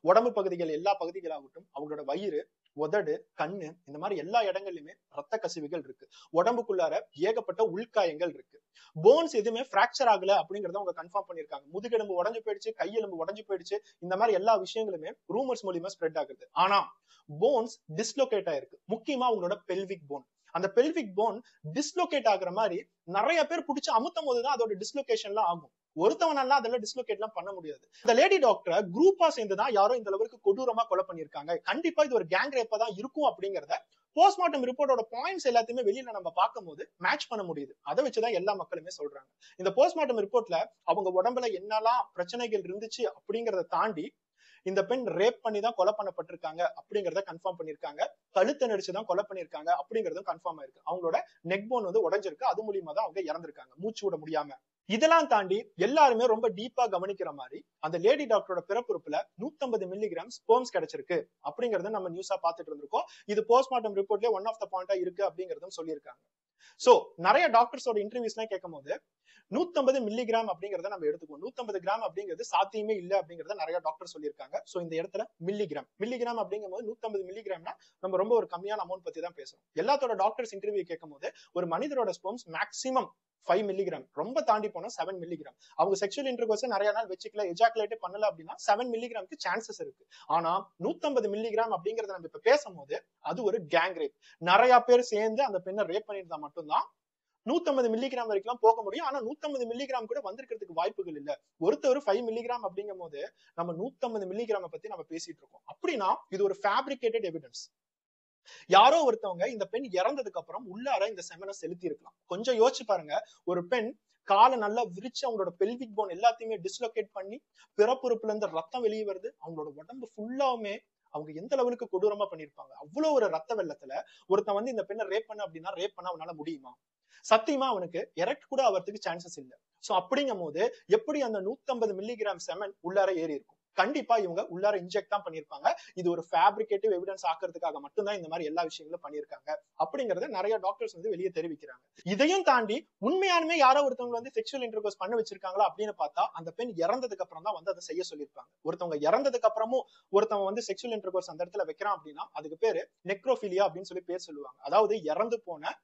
உடம்பு பகுதிகள் எல்லா பகுதிகளாகட்டும், அவங்களோட வயிறு, உதடு, கண்ணு, இந்த மாதிரி எல்லா இடங்கள்லயுமே ரத்த கசிவுகள் இருக்கு, உடம்புக்குள்ளார ஏகப்பட்ட உள்காயங்கள் இருக்கு, போன்ஸ் எதுவுமே பிராக்சர் ஆகல அப்படிங்கறத அவங்க கன்ஃபார்ம் பண்ணிருக்காங்க. முதுகெலும்பு உடஞ்சு போயிடுச்சு, கையெலும்பு உடஞ்சு போயிடுச்சு, இந்த மாதிரி எல்லா விஷயங்களுமே ரூமர்ஸ் மூலியமா ஸ்ப்ரெட் ஆகுது. ஆனா போன்ஸ் டிஸ்லோகேட் ஆயிருக்கு, முக்கியமா அவங்களோட பெல்விக் போன். அந்த பெல்விக் போன் டிஸ்லோகேட் ஆகுற மாதிரி நிறைய பேர் பிடிச்சி அமுத்தும் போதுதான் அதோட டிஸ்லோகேஷன்லாம் ஆகும், ஒருத்தவனால அதெல்லாம் டிஸ்லோகேட் எல்லாம் பண்ண முடியாது. இந்த லேடி டாக்டரை குரூப்பா சேர்ந்துதான் யாரோ இந்த அளவுக்கு கொடூரமா கொலை பண்ணிருக்காங்க, கண்டிப்பா இது ஒரு கேங் ரேப்பா தான் இருக்கும் அப்படிங்கறத போஸ்ட்மார்ட்டம் ரிப்போர்ட்டோட பாயிண்ட்ஸ் எல்லாத்தையுமே வெளியில நம்ம பார்க்கும் போது மேட்ச் பண்ண முடியுது. அதை வச்சுதான் எல்லா மக்களுமே சொல்றாங்க. இந்த போஸ்ட்மார்ட்டம் ரிப்போர்ட்ல அவங்க உடம்புல என்னெல்லாம் பிரச்சனைகள் இருந்துச்சு அப்படிங்கறத தாண்டி இந்த பெண் ரேப் பண்ணி தான் கொலை பண்ணப்பட்டிருக்காங்க அப்படிங்கறத கன்ஃபார்ம் பண்ணிருக்காங்க, கழுத்தை நெரிச்சுதான் கொலை பண்ணிருக்காங்க அப்படிங்கறதும் கன்ஃபார்ம் ஆயிருக்கு, அவங்களோட நெக் போன் வந்து உடைஞ்சிருக்கு, அது மூலியமா தான் அவங்க இறந்திருக்காங்க மூச்சு விட முடியாம. இதெல்லாம் தாண்டி எல்லாருமே ரொம்ப டீப்பா கவனிக்கிற மாதிரி அந்த லேடி டாக்டரோட பிறப்புறுப்புல 150 மில்லிகிராம் ஸ்பெர்ம்ஸ் கிடைச்சிருக்கு அப்படிங்கறத நம்ம நியூஸா பாத்துட்டு இருந்திருக்கோம். இது போஸ்ட்மார்ட்டம் ரிப்போர்ட்லயே ஒன் ஆஃப் த பாயிண்டா இருக்கு அப்படிங்கறதும் சொல்லியிருக்காங்க. சோ நிறைய டாக்டர்ஸோட இன்டர்வியூஸ் எல்லாம் கேட்கும் போது 150 மில்லிகிராம் அப்படிங்கறத நம்ம எடுத்துக்கோம், 150 கிராம் அப்படிங்கிறது சாத்தியமே இல்ல அப்படிங்கறத நிறைய டாக்டர் சொல்லியிருக்காங்க. சோ இந்த இடத்துல மில்லிகிராம் அப்படிங்கும் போது 150 மில்லிகிராம்னா நம்ம ரொம்ப ஒரு கம்மியான அமௌண்ட் பத்தி தான் பேசுறோம். எல்லாத்தோட டாக்டர்ஸ் இன்டர்வியூ கேட்கும் போது ஒரு மனிதரோட ஸ்பெர்ம்ஸ் மேக்ஸிமம் 5 மில்லிகிராம், ரொம்ப தாண்டி போனா 7 மில்லிகிராம், அவங்க செக்ஷுவல் இன்டர்கோர்ஸ் நிறைய நாள் வச்சுக்கல, எஜாகுலேட் பண்ணல அப்படின்னா 7 மில்லிகிராம்க்கு சான்சஸ் இருக்கு. ஆனா 150 மில்லிகிராம் அப்படிங்கறத நம்ம இப்ப பேசும்போது அது ஒரு கேங் ரேப், நிறைய பேர் சேர்ந்து அந்த பெண்ணை ரேப் பண்ணியிருந்தா மட்டும்தான் 150 மில்லிகிராம் வரைக்கும் போக முடியும். ஆனா 150 மில்லிகிராம் கூட வந்திருக்கிறதுக்கு வாய்ப்புகள் இல்ல. ஒருத்தர் 5 மில்லிகிராம் அப்படிங்கும் போது நம்ம 150 மில்லிகிராம பத்தி நம்ம பேசிட்டு இருக்கோம். அப்படின்னா இது ஒரு ஃபேப்ரிகேட்டட் எவிடன்ஸ். யாரோ ஒருத்தவங்க இந்த பெண் இறந்ததுக்கு அப்புறம் உள்ளார இந்த செமனை செலுத்தி இருக்கலாம். கொஞ்சம் யோசிச்சு பாருங்க, ஒரு பெண் காலை நல்லா விரிச்சு அவங்களோட பெல்விக் போன் எல்லாத்தையுமே டிஸ்லோகேட் பண்ணி பிறப்புறுப்புல இருந்து ரத்தம் வெளியே வருது, அவங்களோட உடம்பு ஃபுல்லாவுமே அவங்க எந்த லெவலுக்கு கொடூரமா பண்ணிருப்பாங்க. அவ்வளவு ஒரு ரத்த வெள்ளத்துல ஒருத்தன் வந்து இந்த பெண்ணை ரேப் பண்ண அப்படின்னா ரேப் பண்ண அவனால முடியுமா? சத்தியமா அவனுக்கு எரெக்ட் கூட ஆகிறதுக்கு சான்சஸ் இல்ல. சோ அப்படிங்கும் போது எப்படி அந்த 150 மில்லிகிராம் செமன் உள்ளார ஏறி இருக்கும்? கண்டிப்பா இவங்க உள்ளார இன்ஜெக்ட் தான் பண்ணிருப்பாங்க. இது ஒரு ஃபேப்ரிகேட்டிவ் எவிடன்ஸ் ஆக்குறதுக்காக மட்டும்தான் இந்த மாதிரி எல்லா விஷயங்களும் பண்ணிருக்காங்க அப்படிங்கறத நிறைய டாக்டர்ஸ் வந்து வெளியே தெரிவிக்கிறாங்க. இதையும் தாண்டி உண்மையாலுமே யாரோ ஒருத்தவங்க வந்து செக்ஷுவல் இன்டர்கோர்ஸ் பண்ண வச்சிருக்காங்களா அப்படின்னு பார்த்தா அந்த பெண் இறந்ததுக்கு அப்புறம் தான் வந்து அதை செய்ய சொல்லியிருப்பாங்க. ஒருத்தவங்க இறந்ததுக்கு அப்புறமும் ஒருத்தவங்க வந்து செக்ஷுவல் இன்டர்கோர்ஸ் அந்த இடத்துல வைக்கிறான் அப்படின்னா அதுக்கு பேரு நெக்ரோஃபிலியா அப்படின்னு சொல்லி பேர் சொல்லுவாங்க. அதாவது இறந்து போன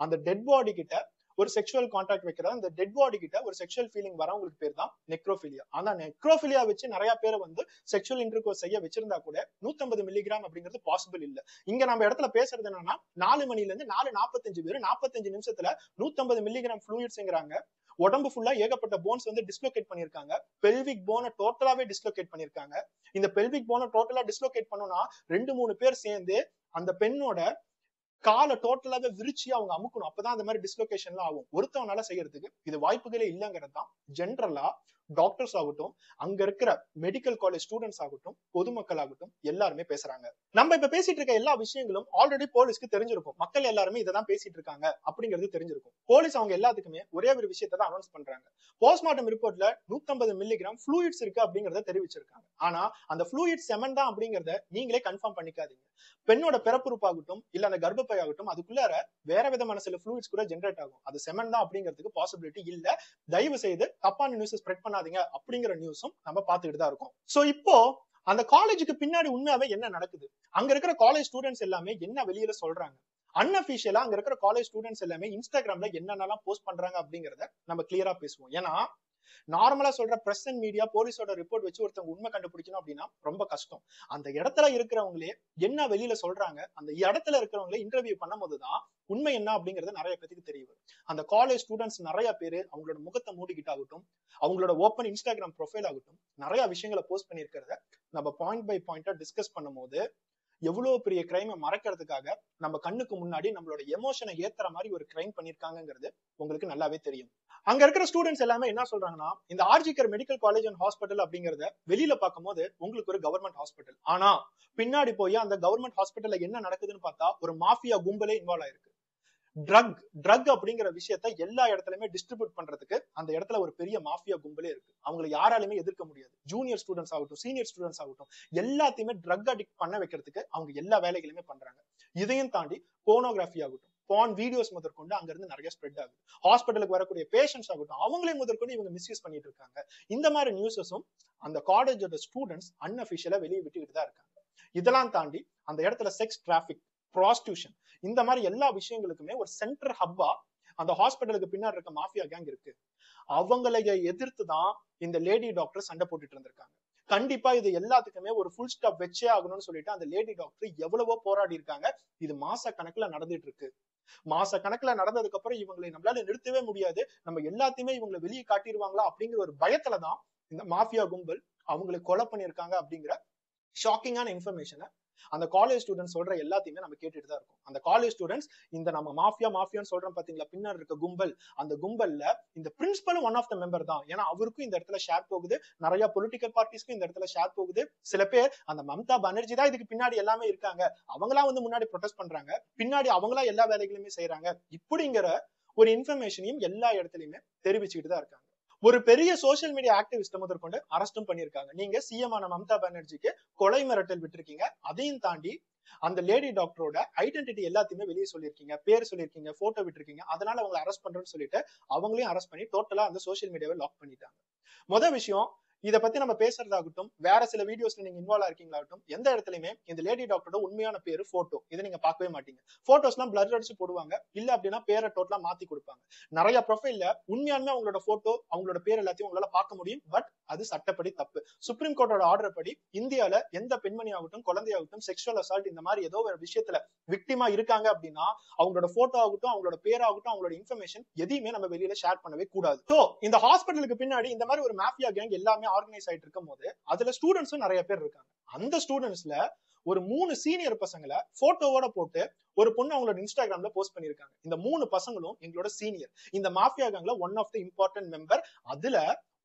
அந்த டெட் பாடி கிட்ட ஒரு செக்ஷுவல் கான்டாக்ட் வைக்கிறது, அந்த டெட் பாடி கிட்ட ஒரு செக்ஷுவல் ஃபீலிங் வரவங்களுக்கு பேர் தான் நெக்ரோஃபிலியா. ஆனா நெக்ரோஃபிலியா வச்சு நிறைய பேரை வந்து செக்ஷுவல் இன்டர்கோர்ஸ் செய்ய வச்சிருந்தா கூட 150 மில்லிகிராம் அப்படிங்கிறது பாசிபிள் இல்ல. இங்க நம்ம இடத்துல பேசுறது என்னன்னா 4 மணில இருந்து 4:45 பேர் 45 நிமிஷத்துல 150 மில்லிகிராம் ஃப்ளூயிட்ஸ்ங்கிறாங்க. உடம்பு ஃபுல்லா ஏகப்பட்ட போன்ஸ் வந்து டிஸ்லோகேட் பண்ணிருக்காங்க. பெல்விக் போனை டோட்டலாவே டிஸ்லோகேட் பண்ணிருக்காங்க. இந்த பெல்விக் போனை டோட்டலா டிஸ்லோகேட் பண்ணனும்னா 2-3 பேர் சேர்ந்து அந்த பெண்ணோட காலை டோட்டலாவே விரிச்சு அவங்க அமுக்கணும். அப்பதான் அந்த மாதிரி டிஸ்லோகேஷன்லாம் ஆகும். ஒருத்தவனால செய்யறதுக்கு இது வாய்ப்புகளே இல்லைங்கிறது தான் ஜென்ரலா டாக்டர்ஸ் ஆகட்டும், அங்க இருக்கிற மெடிக்கல் காலேஜ் ஸ்டூடெண்ட்ஸ் ஆகட்டும், பொதுமக்கள் ஆகட்டும் எல்லாருமே பேசுறாங்க. நம்ம இப்ப பேசிட்டு இருக்க எல்லா விஷயங்களும் ஆல்ரெடி போலீஸ்க்கு தெரிஞ்சிருக்கும். மக்கள் எல்லாருமே இதான் பேசிட்டு இருக்காங்க அப்படிங்கிறது தெரிஞ்சிருக்கும். போலீஸ் அவங்க எல்லாத்துக்குமே ஒரே ஒரு விஷயத்தை தான் அனௌன்ஸ் பண்றாங்க. போஸ்ட்மார்ட்டம் ரிப்போர்ட்ல 150 மில்லிகிராம் ஃப்ளூயிட்ஸ் இருக்கு அப்படிங்கறத தெரிவிச்சிருக்காங்க. ஆனா அந்த ஃப்ளூயிட் செமன் தான் அப்படிங்கறத நீங்களே கன்ஃபார்ம் பண்ணிக்காதீங்க. பெண்ணோட பிறப்புறுப்பாகட்டும் இல்ல அந்த கர்ப்பப்பை ஆகட்டும் அதுக்குள்ளார வேற விதமான சில ஃப்ளூயிட்ஸ் கூட ஜெனரேட் ஆகும். அது செமன் தான் அப்படிங்கிறதுக்கு பாசிபிலிட்டி இல்ல. தயவு செய்து தப்பான நியூஸ் ஸ்ப்ரெட் பண்ணாதீங்க அப்படிங்கிற நியூஸும் நம்ம பார்த்துக்கிட்டு தான் இருக்கோம். சோ இப்போ அந்த காலேஜுக்கு பின்னாடி உண்மையாவே என்ன நடக்குது, அங்க இருக்கிற காலேஜ் ஸ்டூடெண்ட்ஸ் எல்லாமே என்ன வெளியில சொல்றாங்க, அன்அபிஷியலா அங்க இருக்கிற காலேஜ் ஸ்டூடெண்ட்ஸ் எல்லாமே இன்ஸ்டாகிராம்ல என்னென்னலாம் போஸ்ட் பண்றாங்க அப்படிங்கறத நம்ம கிளியரா பேசுவோம். ஏன்னா நார்மலா சொல்ற பிரஸ் அண்ட் மீடியா போலீஸோட ரிப்போர்ட் வச்சு ஒருத்தவங்க உண்மை கண்டுபிடிக்கணும் அப்படின்னா ரொம்ப கஷ்டம். அந்த இடத்துல இருக்கிறவங்களே என்ன வெளியில சொல்றாங்க, அந்த இடத்துல இருக்கிறவங்களே இன்டர்வியூ பண்ணும் போதுதான் உண்மை என்ன அப்படிங்கறது நிறைய பேருக்கு தெரியும். அந்த காலேஜ் ஸ்டூடெண்ட்ஸ் நிறைய பேரு அவங்களோட முகத்தை மூடிக்கிட்டாகட்டும், அவங்களோட ஓப்பன் இன்ஸ்டாகிராம் ப்ரொஃபைல் ஆகட்டும் நிறைய விஷயங்களை போஸ்ட் பண்ணிருக்கிறத நம்ம பாயிண்ட் பை பாயிண்டா டிஸ்கஸ் பண்ணும் போது எவ்வளவு பெரிய கிரைமை மறைக்கிறதுக்காக நம்ம கண்ணுக்கு முன்னாடி நம்மளோட எமோஷனை ஏத்துற மாதிரி ஒரு கிரைம் பண்ணிருக்காங்கிறது உங்களுக்கு நல்லாவே தெரியும். அங்க இருக்கிற ஸ்டூடெண்ட்ஸ் எல்லாமே என்ன சொல்றாங்கன்னா, இந்த RG Kar medical college and hospital அப்படிங்கறத வெளியில பார்க்கும்போது உங்களுக்கு ஒரு கவர்மெண்ட் ஹாஸ்பிட்டல், ஆனா பின்னாடி போய் அந்த கவர்மெண்ட் ஹாஸ்பிட்டல்ல என்ன நடக்குதுன்னு பார்த்தா ஒரு மாஃபியா கும்பலே இன்வால்வ் ஆயிருக்கு. ட்ரக் அப்படிங்கிற விஷயத்த எல்லா இடத்துலயுமே டிஸ்ட்ரிபியூட் பண்றதுக்கு அந்த இடத்துல ஒரு பெரிய மாஃபியா கும்பலே இருக்கு. அவங்களை யாராலுமே எதிர்க்க முடியாது. ஜூனியர் ஸ்டூடெண்ட்ஸ் ஆகட்டும், சீனியர் ஸ்டூடெண்ட்ஸ் ஆகட்டும் எல்லாத்தையுமே ட்ரக் அடிக்ட் பண்ண வைக்கிறதுக்கு அவங்க எல்லா வேலைகளுமே பண்றாங்க. இதையும் தாண்டி போனோகிராஃபி ஆகட்டும், பான் வீடியோஸ் முதற்கொண்டு அங்க இருந்து நிறைய ஸ்ப்ரெட் ஆகுது. ஹாஸ்பிட்டலுக்கு வரக்கூடிய பேஷண்ட்ஸ் ஆகட்டும் அவங்களே முதற்கொண்டு இவங்க மிஸ்யூஸ் பண்ணிட்டு இருக்காங்க. இந்த மாதிரி நியூஸஸும் அந்த காலேஜோட ஸ்டூடெண்ட்ஸ் அன்அபிஷியலா வெளியே விட்டுக்கிட்டு தான் இருக்காங்க. இதெல்லாம் தாண்டி அந்த இடத்துல செக்ஸ் டிராபிக், ப்ராஸ்டியூஷன் இந்த மாதிரி எல்லா விஷயங்களுக்குமே ஒரு சென்டர் ஹப்பா அந்த ஹாஸ்பிட்டலுக்கு பின்னாடி இருக்க மாஃபியா கேங் இருக்கு. அவங்களை எதிர்த்து தான் இந்த லேடி டாக்டர் சண்டை போட்டுட்டு இருந்திருக்காங்க. கண்டிப்பா இது எல்லாத்துக்குமே ஒரு ஃபுல் ஸ்டாப் வச்சே ஆகணும்னு சொல்லிட்டு அந்த லேடி டாக்டர் எவ்வளவோ போராடி இருக்காங்க. இது மாச கணக்குல நடந்துட்டு இருக்கு. மாச கணக்குல நடந்ததுக்கு அப்புறம் இவங்களை நம்மளால நிறுத்தவே முடியாது, நம்ம எல்லாத்தையுமே இவங்களை வெளியே காட்டிடுவாங்களா அப்படிங்கிற ஒரு பயத்துலதான் இந்த மாஃபியா கும்பல் அவங்களை கொலை பண்ணிருக்காங்க அப்படிங்கிற ஷாக்கிங்கான இன்ஃபர்மேஷனை அந்த காலேஜ் ஸ்டூடெண்ட்ஸ் சொல்ற எல்லாத்தையுமே நம்ம கேட்டுட்டு தான் இருக்கும். அந்த காலேஜ் ஸ்டூடெண்ட்ஸ் இந்த நம்ம மாஃபியான்னு சொல்றோம் பாத்தீங்களா, பின்னாடி இருக்க கும்பல், அந்த கும்பல்ல இந்த பிரின்சிபலும் ஒன் ஆஃப் த மெம்பர் தான். ஏன்னா அவருக்கும் இந்த இடத்துல ஷேர் போகுது, நிறைய பொலிட்டிக்கல் பார்ட்டிஸ்க்கும் இந்த இடத்துல ஷேர் போகுது. சில பேர் அந்த மம்தா பானர்ஜி தான் இதுக்கு பின்னாடி எல்லாமே இருக்காங்க, அவங்களா வந்து முன்னாடி ப்ரொடெஸ்ட் பண்றாங்க, பின்னாடி அவங்களா எல்லா வேலைகளுமே செய்யறாங்க, இப்படிங்கிற ஒரு இன்ஃபர்மேஷனையும் எல்லா இடத்துலயுமே தெரிவிச்சுக்கிட்டு தான் இருக்காங்க. ஒரு பெரிய சோசியல் மீடியா ஆக்டிவிஸ்ட் முதற்கொண்டு அரெஸ்டும் பண்ணிருக்காங்க. நீங்க சிஎம் ஆன மம்தா பானர்ஜிக்கு கொலை மிரட்டல் விட்டுருக்கீங்க, அதையும் தாண்டி அந்த லேடி டாக்டரோட ஐடென்டிட்டி எல்லாத்தையுமே வெளியே சொல்லியிருக்கீங்க, பேர் சொல்லியிருக்கீங்க, போட்டோ விட்டுருக்கீங்க, அதனால அவங்களை அரெஸ்ட் பண்றேன்னு சொல்லிட்டு அவங்களையும் அரெஸ்ட் பண்ணி டோட்டலா அந்த சோசியல் மீடியாவை லாக் பண்ணிட்டாங்க. முதல் விஷயம், இதை பத்தி நம்ம பேசுறதாகட்டும், வேற சில வீடியோஸ்ல நீங்க இன்வால்வ் ஆயிருக்கீங்களாகட்டும், எந்த இடத்துலயுமே இந்த லேடி டாக்டரோட உண்மையான பேரு போட்டோ இதை நீங்க பார்க்கவே மாட்டீங்க. போட்டோஸ் எல்லாம் பிளர் அடிச்சு போடுவாங்க, இல்ல அப்படின்னா பேரை டோட்டலா மாத்தி கொடுப்பாங்க. நிறைய ப்ரொஃபைல்ல உண்மையாலுமே அவங்களோட போட்டோ அவங்களோட பேர் எல்லாத்தையும் உங்களால பார்க்க முடியும். பட் அது சட்டப்படி தப்பு. சுப்ரீம் கோர்ட்டோட ஆர்டர் படி இந்தியால எந்த பெண்மணி ஆகட்டும், குழந்தையாகட்டும், செக்ஷுவல் அசால்ட் இந்த மாதிரி ஏதோ ஒரு விஷயத்துல விக்டிமா இருக்காங்க அப்படின்னா அவங்களோட போட்டோ ஆகட்டும், அவங்களோட பேராகட்டும், அவங்களோட இன்ஃபர்மேஷன் எதையுமே நம்ம வெளியில ஷேர் பண்ணவே கூடாது. சோ இந்த ஹாஸ்பிட்டலுக்கு பின்னாடி இந்த மாதிரி ஒரு மாஃபியா கேங் எல்லாமே ஆர்கனைஸ் ஆயிட்டு இருக்கும் போது அதுல ஸ்டூடெண்ட்ஸும் நிறைய பேர் இருக்காங்க. அந்த ஸ்டூடெண்ட்ஸ்ல ஒரு 3 சீனியர் பசங்களை போட்டோவோட போட்டு ஒரு பொண்ணு அவங்களோட இன்ஸ்டாகிராம்ல போஸ்ட் பண்ணிருக்காங்க. இந்த 3 பசங்களும் எங்களோட சீனியர், இந்த மாஃபியா கேங்ல one of the important member. அதுல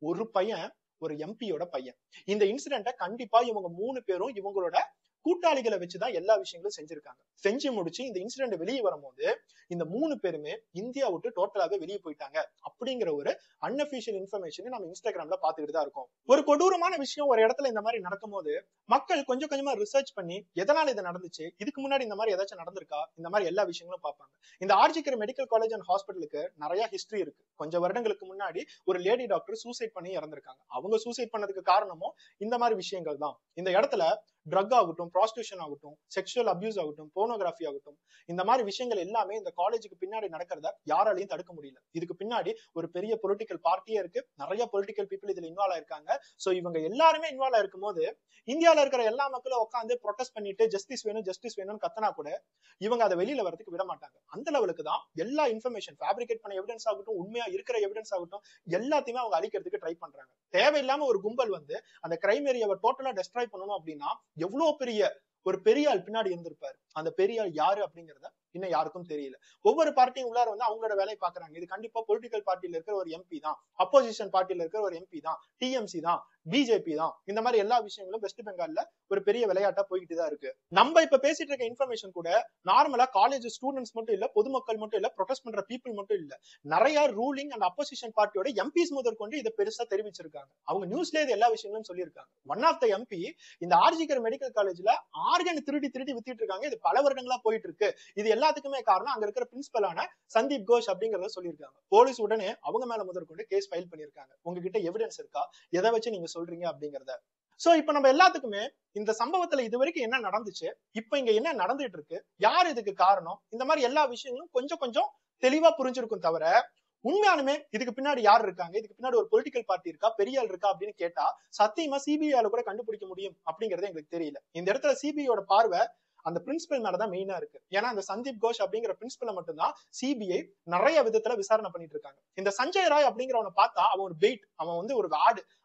ஒரு பையன் ஒரு எம்பியோட பையன். இந்த இன்சிடென்ட்டை கண்டிப்பா இவங்க 3 பேரும் இவங்களோட கூட்டாளிகளை வச்சுதான் எல்லா விஷயங்களும் செஞ்சிருக்காங்க. செஞ்சு முடிச்சு இந்த இன்சிடென்ட் வெளியே வரும்போது இந்த 3 பேருமே இந்தியா விட்டு டோட்டலாவே வெளியே போயிட்டாங்க அப்படிங்கிற ஒரு அன்அபிஷியல் இன்ஃபர்மேஷன் நம்ம இன்ஸ்டாகிராம்ல பாத்துக்கிட்டு தான் இருக்கோம். ஒரு கொடூரமான விஷயம் ஒரு இடத்துல இந்த மாதிரி நடக்கும்போது மக்கள் கொஞ்சம் கொஞ்சமா ரிசர்ச் பண்ணி எதனால இது நடந்துச்சு, இதுக்கு முன்னாடி இந்த மாதிரி ஏதாச்சும் நடந்திருக்கா, இந்த மாதிரி எல்லா விஷயங்களும் பார்ப்பாங்க. இந்த ஆர்ஜிகர் மெடிக்கல் காலேஜ் அண்ட் ஹாஸ்பிட்டலுக்கு நிறைய ஹிஸ்டரி இருக்கு. கொஞ்சம் வருடங்களுக்கு முன்னாடி ஒரு லேடி டாக்டர் சூசைட் பண்ணி இறந்திருக்காங்க. அவங்க சூசைட் பண்ணதுக்கு காரணமும் இந்த மாதிரி விஷயங்கள் தான். இந்த இடத்துல ட்ரக் ஆகட்டும், ப்ராஸ்டியூஷன் ஆகட்டும், செக்ஷுவல் அபியூஸ் ஆகட்டும், போனோகிராஃபி ஆகட்டும், இந்த மாதிரி விஷயங்கள் எல்லாமே இந்த காலேஜுக்கு பின்னாடி நடக்கிறத யாராலையும் தடுக்க முடியல. இதுக்கு பின்னாடி ஒரு பெரிய பொலிட்டிக்கல் பார்ட்டியே இருக்கு. நிறைய பொலிட்டிக்கல் பீப்புள் இதுல இன்வால்வ் ஆயிருக்காங்க. சோ இவங்க எல்லாருமே இன்வால்வ் ஆயிருக்கும் போது இந்தியாவில இருக்கிற எல்லா மக்களும் உட்காந்து ப்ரொடெஸ்ட் பண்ணிட்டு ஜஸ்டிஸ் வேணும் ஜஸ்டிஸ் வேணும்னு கத்தனா கூட இவங்க அதை வெளியில வரதுக்கு விட மாட்டாங்க. அந்த லெவலுக்கு தான் எல்லா இன்ஃபர்மேஷன் ஃபேப்ரிகேட் பண்ண எவிடன்ஸ் ஆகட்டும், உண்மையா இருக்கிற எவிடன்ஸ் ஆகட்டும், எல்லாத்தையுமே அவங்க அழிக்கிறதுக்கு ட்ரை பண்றாங்க. தேவையில்லாம ஒரு கும்பல் வந்து அந்த கிரைம் ஏரியாவை டோட்டலா டெஸ்ட்ராய் பண்ணணும் அப்படின்னா எவ்வளவு ஒரு பெரிய ஆள் பின்னாடி இருந்திருப்பாரு. அந்த பெரிய ஆள் யாரு அப்படிங்கறத இன்னும் யாருக்கும் தெரியல. ஒவ்வொரு பார்ட்டியும் உள்ளார வந்து அவங்களோட வேலையை பாக்குறாங்க. இது கண்டிப்பா பொலிட்டிக்கல் பார்ட்டியில இருக்கிற ஒரு எம்பி தான், அப்போசிஷன் பார்ட்டியில இருக்கிற ஒரு எம்பி தான், டிஎம்சி தான், பிஜேபி தான். இந்த மாதிரி எல்லா விஷயங்களும் வெஸ்ட் பெங்கால்ல ஒரு பெரிய விளையாட்டா போய்கிட்டு தான் இருக்கு. நம்ம இப்ப பேசிட்டு இருக்க இன்ஃபர்மேஷன் கூட நார்மலா காலேஜ் ஸ்டூடெண்ட்ஸ் மட்டும் இல்ல, பொதுமக்கள் மட்டும் இல்ல, ப்ரொடெஸ்ட் பண்ற பீப்புள் மட்டும் இல்ல, நிறைய ரூலிங் அண்ட் அப்போசிஷன் பார்ட்டியோட எம்பிஸ் முதற்கொண்டு இதை பெருசா தெரிவிச்சிருக்காங்க. அவங்க நியூஸ்ல இது எல்லா விஷயங்களும் சொல்லியிருக்காங்க. ஒன் ஆஃப் த எம்பி இந்த ஆர்ஜிகர் மெடிக்கல் காலேஜ்ல ஆர்கன் திருடி வித்திட்டு இருக்காங்க. இது பல வருடங்களா போயிட்டு இருக்கு. இது எல்லாத்துக்குமே காரணம் அங்க இருக்கிற பிரின்சிபலான சந்தீப் கோஷ் அப்படிங்கறத சொல்லியிருக்காங்க. போலீஸ் உடனே அவங்க மேல முதற்கொண்டு கேஸ் ஃபைல் பண்ணிருக்காங்க. உங்ககிட்ட எவிடன்ஸ் இருக்கா, எதை வச்சு நீங்க சொல்றீங்க அப்படிங்கறத. சோ இப்ப நம்ம எல்லாத்துக்குமே இந்த சம்பவத்துல இது வரைக்கும் என்ன நடந்துச்சு, இப்ப இங்க என்ன நடந்துட்டு இருக்கு, யார் இதுக்கு காரணம், இந்த மாதிரி எல்லா விஷயங்களும் கொஞ்சம் கொஞ்சம் தெளிவா புரிஞ்சிருக்கும். தவிர உண்மையானுமே இதுக்கு பின்னாடி யார் இருக்காங்க, இதுக்கு பின்னாடி ஒரு பொலிட்டிக்கல் பார்ட்டி இருக்கா, பெரிய ஆள் இருக்கா அப்படின்னு கேட்டா சத்தியமா சிபிஐ கூட கண்டுபிடிக்க முடியும் அப்படிங்கறது எங்களுக்கு தெரியல. இந்த இடத்துல சிபிஐயோட பார்வை அந்த பிரின்சிபல் மேலதான் மெயினா இருக்கு. ஏன்னா அந்த சந்தீப் கோஷ் அப்படிங்கிற பிரின்சிபலை மட்டும்தான் சிபிஐ நிறைய விதத்துல விசாரணை பண்ணிட்டு இருக்காங்க. இந்த சஞ்சய் ராய் அப்படிங்கிறவனை பார்த்தா அவன் ஒரு பெயிட், அவன் வந்து ஒரு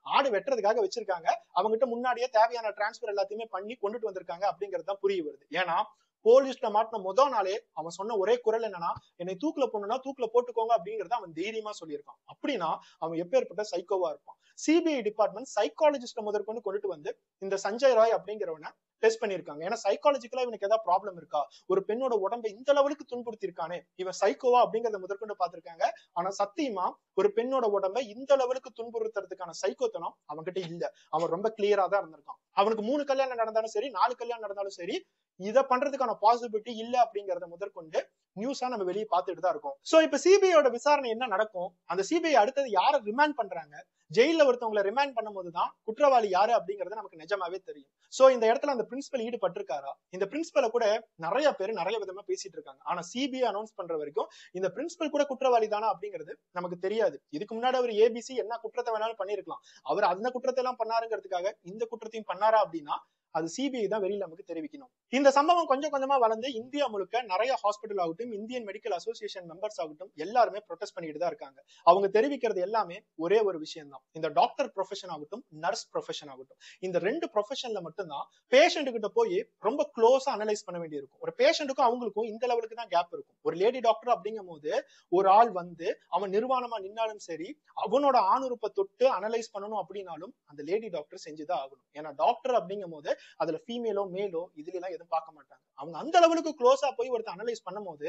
ஆடு வெட்டுறதுக்காக வச்சிருக்காங்க. அவங்ககிட்ட முன்னாடியே தேவையான டிரான்ஸ்பர் எல்லாத்தையுமே பண்ணி கொண்டுட்டு வந்திருக்காங்க அப்படிங்கிறது தான் புரிய வருது. ஏன்னா போலீஸ்ல மாட்டின முதல் நாளே அவன் சொன்ன ஒரே குரல் என்னன்னா, என்னை தூக்குல போடணும்னா தூக்குல போட்டுக்கோங்க அப்படிங்கறத அவன் தைரியமா சொல்லியிருக்கான். அப்படின்னா அவன் எப்பேற்பட்ட சைக்கோவா இருப்பான். சிபிஐ டிபார்ட்மெண்ட் சைக்காலஜிஸ்ட முதற்கொண்டு கொண்டுட்டு வந்து இந்த சஞ்சய் ராய் அப்படிங்கிறவனை டெஸ்ட் பண்ணிருக்காங்க. ஏன்னா சைக்காலஜிக்கலா இவனுக்கு ஏதாவது ப்ராப்ளம் இருக்கா, ஒரு பெண்ணோட உடம்பை இந்த லெவலுக்கு துன்புறுத்தி இருக்கானே, இவன் சைக்கோவா அப்படிங்கறத முதற்கொண்டு பாத்திருக்காங்க. ஆனா சத்தியமா ஒரு பெண்ணோட உடம்பை இந்த லெவலுக்கு துன்புறுத்துறதுக்கான சைக்கோத்தனம் அவன்கிட்ட இல்ல. அவன் ரொம்ப கிளியரா தான் இருந்திருக்கான். அவனுக்கு 3 கல்யாணம் நடந்தாலும் சரி, 4 கல்யாணம் நடந்தாலும் சரி, இதை பண்றதுக்கான பாசிபிலிட்டி இல்ல அப்படிங்கறத முதற்கொண்டு நியூஸா நம்ம வெளியே பார்த்துட்டு தான் இருக்கோம். சோ இப்ப சிபிஐயோட விசாரணை என்ன நடக்கும், அந்த சிபிஐ அடுத்தது யாரை ரிமாண்ட் பண்றாங்க, ஜெயில ஒருத்தவங்களை ரிமாண்ட் பண்ணும் போதுதான் குற்றவாளி யாரு அப்படிங்கறது நமக்கு நிஜமாவே தெரியும். சோ இந்த இடத்துல அந்த பிரின்சிபல் ஈடுபட்டிருக்காரா, இந்த பிரின்சிபலை கூட நிறைய பேர் நிறைய விதமா பேசிட்டு இருக்காங்க. ஆனா சிபிஐ அனௌன்ஸ் பண்ற வரைக்கும் இந்த பிரின்சிபல் கூட குற்றவாளி தானா அப்படிங்கிறது நமக்கு தெரியாது. இதுக்கு முன்னாடி அவர் ஏபிசி என்ன குற்றத்தை வேணாலும் பண்ணிருக்கலாம். அவர் அந்த குற்றத்தை எல்லாம் பண்ணாருங்கிறதுக்காக இந்த குற்றத்தையும் பண்ணாரா அப்படின்னா அது சிபிஐ தான் வெளியில நமக்கு தெரிவிக்கணும். இந்த சம்பவம் கொஞ்சம் கொஞ்சமா வளர்ந்து இந்தியா முழுக்க நிறைய ஹாஸ்பிட்டல் ஆகட்டும், இந்தியன் மெடிக்கல் அசோசியேஷன் மெம்பர்ஸ் ஆகட்டும், எல்லாருமே ப்ரொடெஸ்ட் பண்ணிட்டு தான் இருக்காங்க. அவங்க தெரிவிக்கிறது எல்லாமே ஒரே ஒரு விஷயம் தான். இந்த டாக்டர் ப்ரொஃபஷன் ஆகட்டும், நர்ஸ் ப்ரொஃபஷன் ஆகட்டும், இந்த 2 ப்ரொஃபஷன்ல மட்டும்தான் பேஷண்ட் கிட்ட போய் ரொம்ப க்ளோஸா அனலைஸ் பண்ண வேண்டியிருக்கும். ஒரு பேஷண்ட்டுக்கும் அவங்களுக்கும் இந்த லெவலுக்கு தான் கேப் இருக்கும். ஒரு லேடி டாக்டர் அப்படிங்கும் போது ஒரு ஆள் வந்து அவன் நிர்வாணமா நின்னாலும் சரி, அவனோட ஆணுறுப்பை தொட்டு அனலைஸ் பண்ணணும் அப்படின்னாலும் அந்த லேடி டாக்டர் செஞ்சுதான் ஆகணும். ஏன்னா டாக்டர் அப்படிங்கும் போது அதுல ஃபீமேலோ மேலோ இதுல எல்லாம் எதுவும் பார்க்க மாட்டாங்க. அவங்க அந்த அளவுக்கு க்ளோஸா போய் ஒருத்தர் அனலைஸ் பண்ணும் போது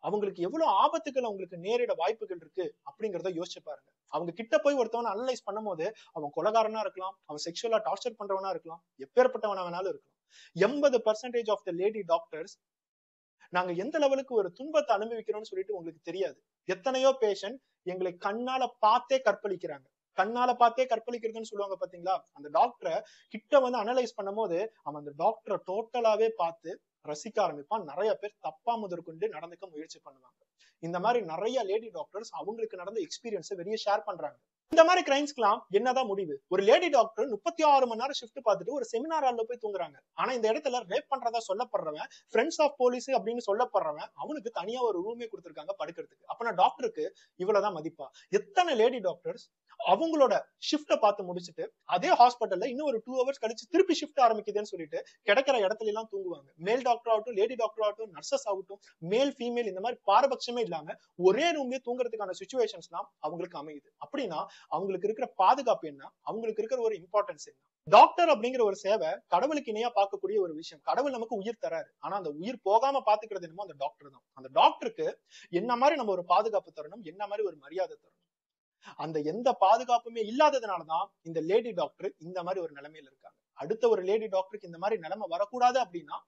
அவங்களுக்கு எவ்வளவு ஆபத்துகள் அவங்களுக்கு நேரிட வாய்ப்புகள் இருக்கு அப்படிங்கறத யோசிச்சு பாருங்க. அவங்க கிட்ட போய் ஒருத்தவனை அனலைஸ் பண்ணும் போது அவன் கொலைகாரனா இருக்கலாம், அவன் செக்ஷுவலா டார்ச்சர் பண்றவனா இருக்கலாம், எப்பேற்பட்டவனா வேணாலும் இருக்கலாம். 80% ஆஃப் த லேடி டாக்டர்ஸ் நாங்க எந்த லெவலுக்கு ஒரு துன்பத்தை அனுபவிக்கிறோம்னு சொல்லிட்டு உங்களுக்கு தெரியாது. எத்தனையோ பேஷண்ட் எங்களை கண்ணால பார்த்தே கற்பழிக்கிறாங்க. கண்ணால பார்த்தே கற்பழிக்கிறதுன்னு சொல்லுவாங்க பாத்தீங்களா, அந்த டாக்டரை கிட்ட வந்து அனலைஸ் பண்ணும் போது அவன் அந்த டாக்டரை டோட்டலாவே பார்த்து ரசிக்க ஆரம்பிப்பான். நிறைய பேர் தப்பா முதற்கொண்டு நடந்துக்க முயற்சி பண்ணுவாங்க. இந்த மாதிரி நிறைய லேடி டாக்டர்ஸ் அவங்களுக்கு நடந்த எக்ஸ்பீரியன்ஸை வெளியே ஷேர் பண்றாங்க. இந்த மாதிரி கிரைம்ஸ்க்குலாம் என்னதான் முடிவு, ஒரு லேடி டாக்டர் 36 மணி நேரம் ஷிஃப்ட் பார்த்துட்டு ஒரு செமினார் ஹால்ல போய் தூங்குறாங்க. ஆனா இந்த இடத்துல ரேப் பண்றதா சொல்லப்படுறவன், ஃப்ரெண்ட்ஸ் ஆஃப் போலீஸ் அப்படின்னு சொல்லப்படுறவன், அவனுக்கு தனியா ஒரு ரூமே கொடுத்திருக்காங்க படுக்கிறதுக்கு. அப்ப டாக்டருக்கு இவ்வளவுதான் மதிப்பா? எத்தனை லேடி டாக்டர்ஸ் அவங்களோட ஷிஃப்ட பார்த்து முடிச்சுட்டு அதே ஹாஸ்பிட்டல்ல இன்னும் ஒரு 2 ஹவர்ஸ் கழிச்சு திருப்பி ஷிஃப்ட் ஆரம்பிக்குதுன்னு சொல்லிட்டு கிடைக்கிற இடத்துல எல்லாம் தூங்குவாங்க. மேல் டாக்டர் ஆகட்டும், லேடி டாக்டர் ஆகட்டும், நர்சஸ் ஆகட்டும், மேல் ஃபீமேல் இந்த மாதிரி பாரபட்சமே இல்லாம ஒரே ரூம்லயே தூங்குறதுக்கான சிச்சுவேஷன்ஸ் தான் அவங்களுக்கு அமையுது. அப்படின்னா அவங்களுக்கு இருக்கிற பாதுகாப்பு என்ன, அவங்களுக்கு இருக்கிற ஒரு இம்பார்ட்டன்ஸ் என்ன? டாக்டர் அப்படிங்கிற ஒரு சேவை கடவுளுக்கு இணையா பார்க்கக்கூடிய ஒரு விஷயம். கடவுள் நமக்கு உயிர் தராரு. ஆனா அந்த உயிர் போகாம பாத்துக்கிறது என்னமோ அந்த டாக்டர் தான். அந்த டாக்டருக்கு என்ன மாதிரி நம்ம ஒரு பாதுகாப்பு தரணும், என்ன மாதிரி ஒரு மரியாதை தரணும். அந்த எந்த பாதுகாப்புமே இல்லாததுனாலதான் இந்த லேடி டாக்டர் இந்த மாதிரி ஒரு நிலைமையில இருக்காங்க. அடுத்த ஒரு லேடி டாக்டருக்கு இந்த மாதிரி நிலைமை வரக்கூடாது அப்படின்னா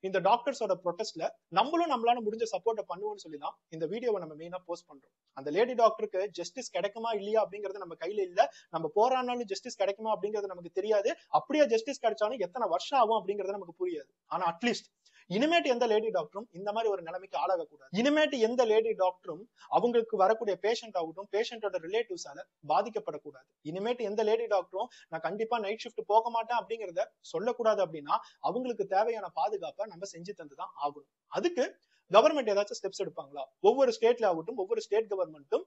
இந்த டாக்டர்ஸோட ப்ரொடெஸ்ட்ல நம்மளால முடிஞ்ச சப்போர்ட்டை பண்ணுவோம்னு சொல்லிதான் இந்த வீடியோவை நம்ம மெயினா போஸ்ட் பண்றோம். அந்த லேடி டாக்டருக்கு ஜஸ்டிஸ் கிடைக்குமா இல்லையா அப்படிங்கிறது நம்ம கையில இல்ல. நம்ம போராடினாலும் ஜஸ்டிஸ் கிடைக்குமா அப்படிங்கிறது நமக்கு தெரியாது. அப்படியே ஜஸ்டிஸ் கிடைச்சாலும் எத்தனை வருஷம் ஆகும் அப்படிங்கிறது நமக்கு புரியாது. ஆனா அட்லீஸ்ட் இனிமேட்டு எந்த லேடி டாக்டரும் இந்த மாதிரி ஒரு நிலைமைக்கு ஆளாக கூடாது. இனிமேட்டு எந்த லேடி டாக்டரும் அவங்களுக்கு வரக்கூடிய பேஷண்ட் ஆகட்டும், பேஷண்டோட ரிலேட்டிவ்ஸால பாதிக்கப்படக்கூடாது. இனிமேட்டு எந்த லேடி டாக்டரும் நான் கண்டிப்பா நைட் ஷிஃப்ட் போக மாட்டேன் அப்படிங்கறத சொல்லக்கூடாது. அப்படின்னா அவங்களுக்கு தேவையான பாதுகாப்பை நம்ம செஞ்சு தந்துதான் ஆகணும். அதுக்கு கவர்மெண்ட் ஏதாச்சும் ஸ்டெப்ஸ் எடுப்பாங்களா? ஒவ்வொரு ஸ்டேட்ல ஆகட்டும், ஒவ்வொரு ஸ்டேட் கவர்மெண்ட்டும்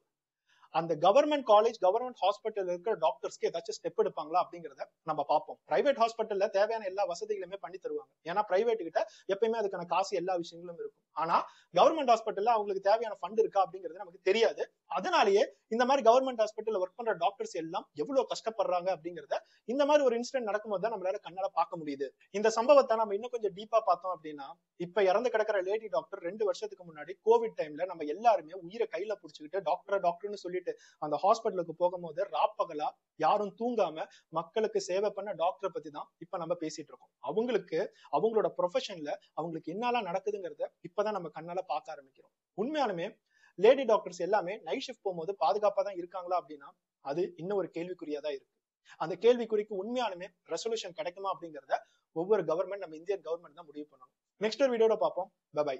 அந்த கவர்மெண்ட் காலேஜ், கவர்மெண்ட் ஹாஸ்பிட்டல் இருக்கிற டாக்டர்ஸ்க்கு ஏதாச்சும் ஸ்டெப் எடுப்பாங்களா அப்படிங்கறத நம்ம பார்ப்போம். பிரைவேட் ஹாஸ்பிட்டல்ல தேவையான எல்லா வசதிகளுமே பண்ணி தருவாங்க. ஏன்னா பிரைவேட் கிட்ட எப்பயுமே அதுக்கான காசு எல்லா விஷயங்களும் இருக்கும். ஆனா கவர்மெண்ட் ஹாஸ்பிட்டல்ல அவங்களுக்கு தேவையான ஃபண்ட் இருக்கா அப்படிங்கிறது நமக்கு தெரியாது. அதனாலேயே இந்த மாதிரி கவர்மெண்ட் ஹாஸ்பிட்டல்ல ஒர்க் பண்ற டாக்டர்ஸ் எல்லாம் எவ்வளவு கஷ்டப்படுறாங்க அப்படிங்கறத இந்த மாதிரி ஒரு இன்சிடென்ட் நடக்கும்போது தான் நம்மளால கண்ணால பார்க்க முடியுது. இந்த சம்பவத்தை நம்ம இன்னும் கொஞ்சம் டீப்பா பார்த்தோம் அப்படின்னா, இப்ப இறந்து கிடக்கிற லேடி டாக்டர் 2 வருஷத்துக்கு முன்னாடி கோவிட் டைம்ல நம்ம எல்லாருமே உயிரை கையில புடிச்சுக்கிட்டு டாக்டர்னு சொல்லிட்டு அந்த ஹாஸ்பிட்டலுக்கு போகும்போது ராப்பகலா யாரும் தூங்காம மக்களுக்கு சேவை பண்ண டாக்டரை பத்தி தான் இப்ப நம்ம பேசிட்டு இருக்கோம். அவங்களுக்கு அவங்களோட ப்ரொஃபஷன்ல அவங்களுக்கு என்னெல்லாம் நடக்குதுங்கிறத இப்பதான் நம்ம கண்ணால பார்க்க ஆரம்பிக்கிறோம். உண்மையாலுமே லேடி டாக்டர்ஸ் எல்லாமே நைட் ஷிஃப்ட் போகும்போது பாதுகாப்பா தான் இருக்காங்களா அப்படின்னா அது இன்னும் ஒரு கேள்விக்குறியாதான் இருக்கு. அந்த கேள்விக்குறிக்கு உண்மையாலுமே ரெசல்யூஷன் கிடைக்குமா அப்படிங்கறத ஒவ்வொரு கவர்மெண்ட், நம்ம இந்தியன் கவர்மெண்ட் தான் முடிவு பண்ணணும். நெக்ஸ்ட் ஒரு வீடியோட பார்ப்போம். பை.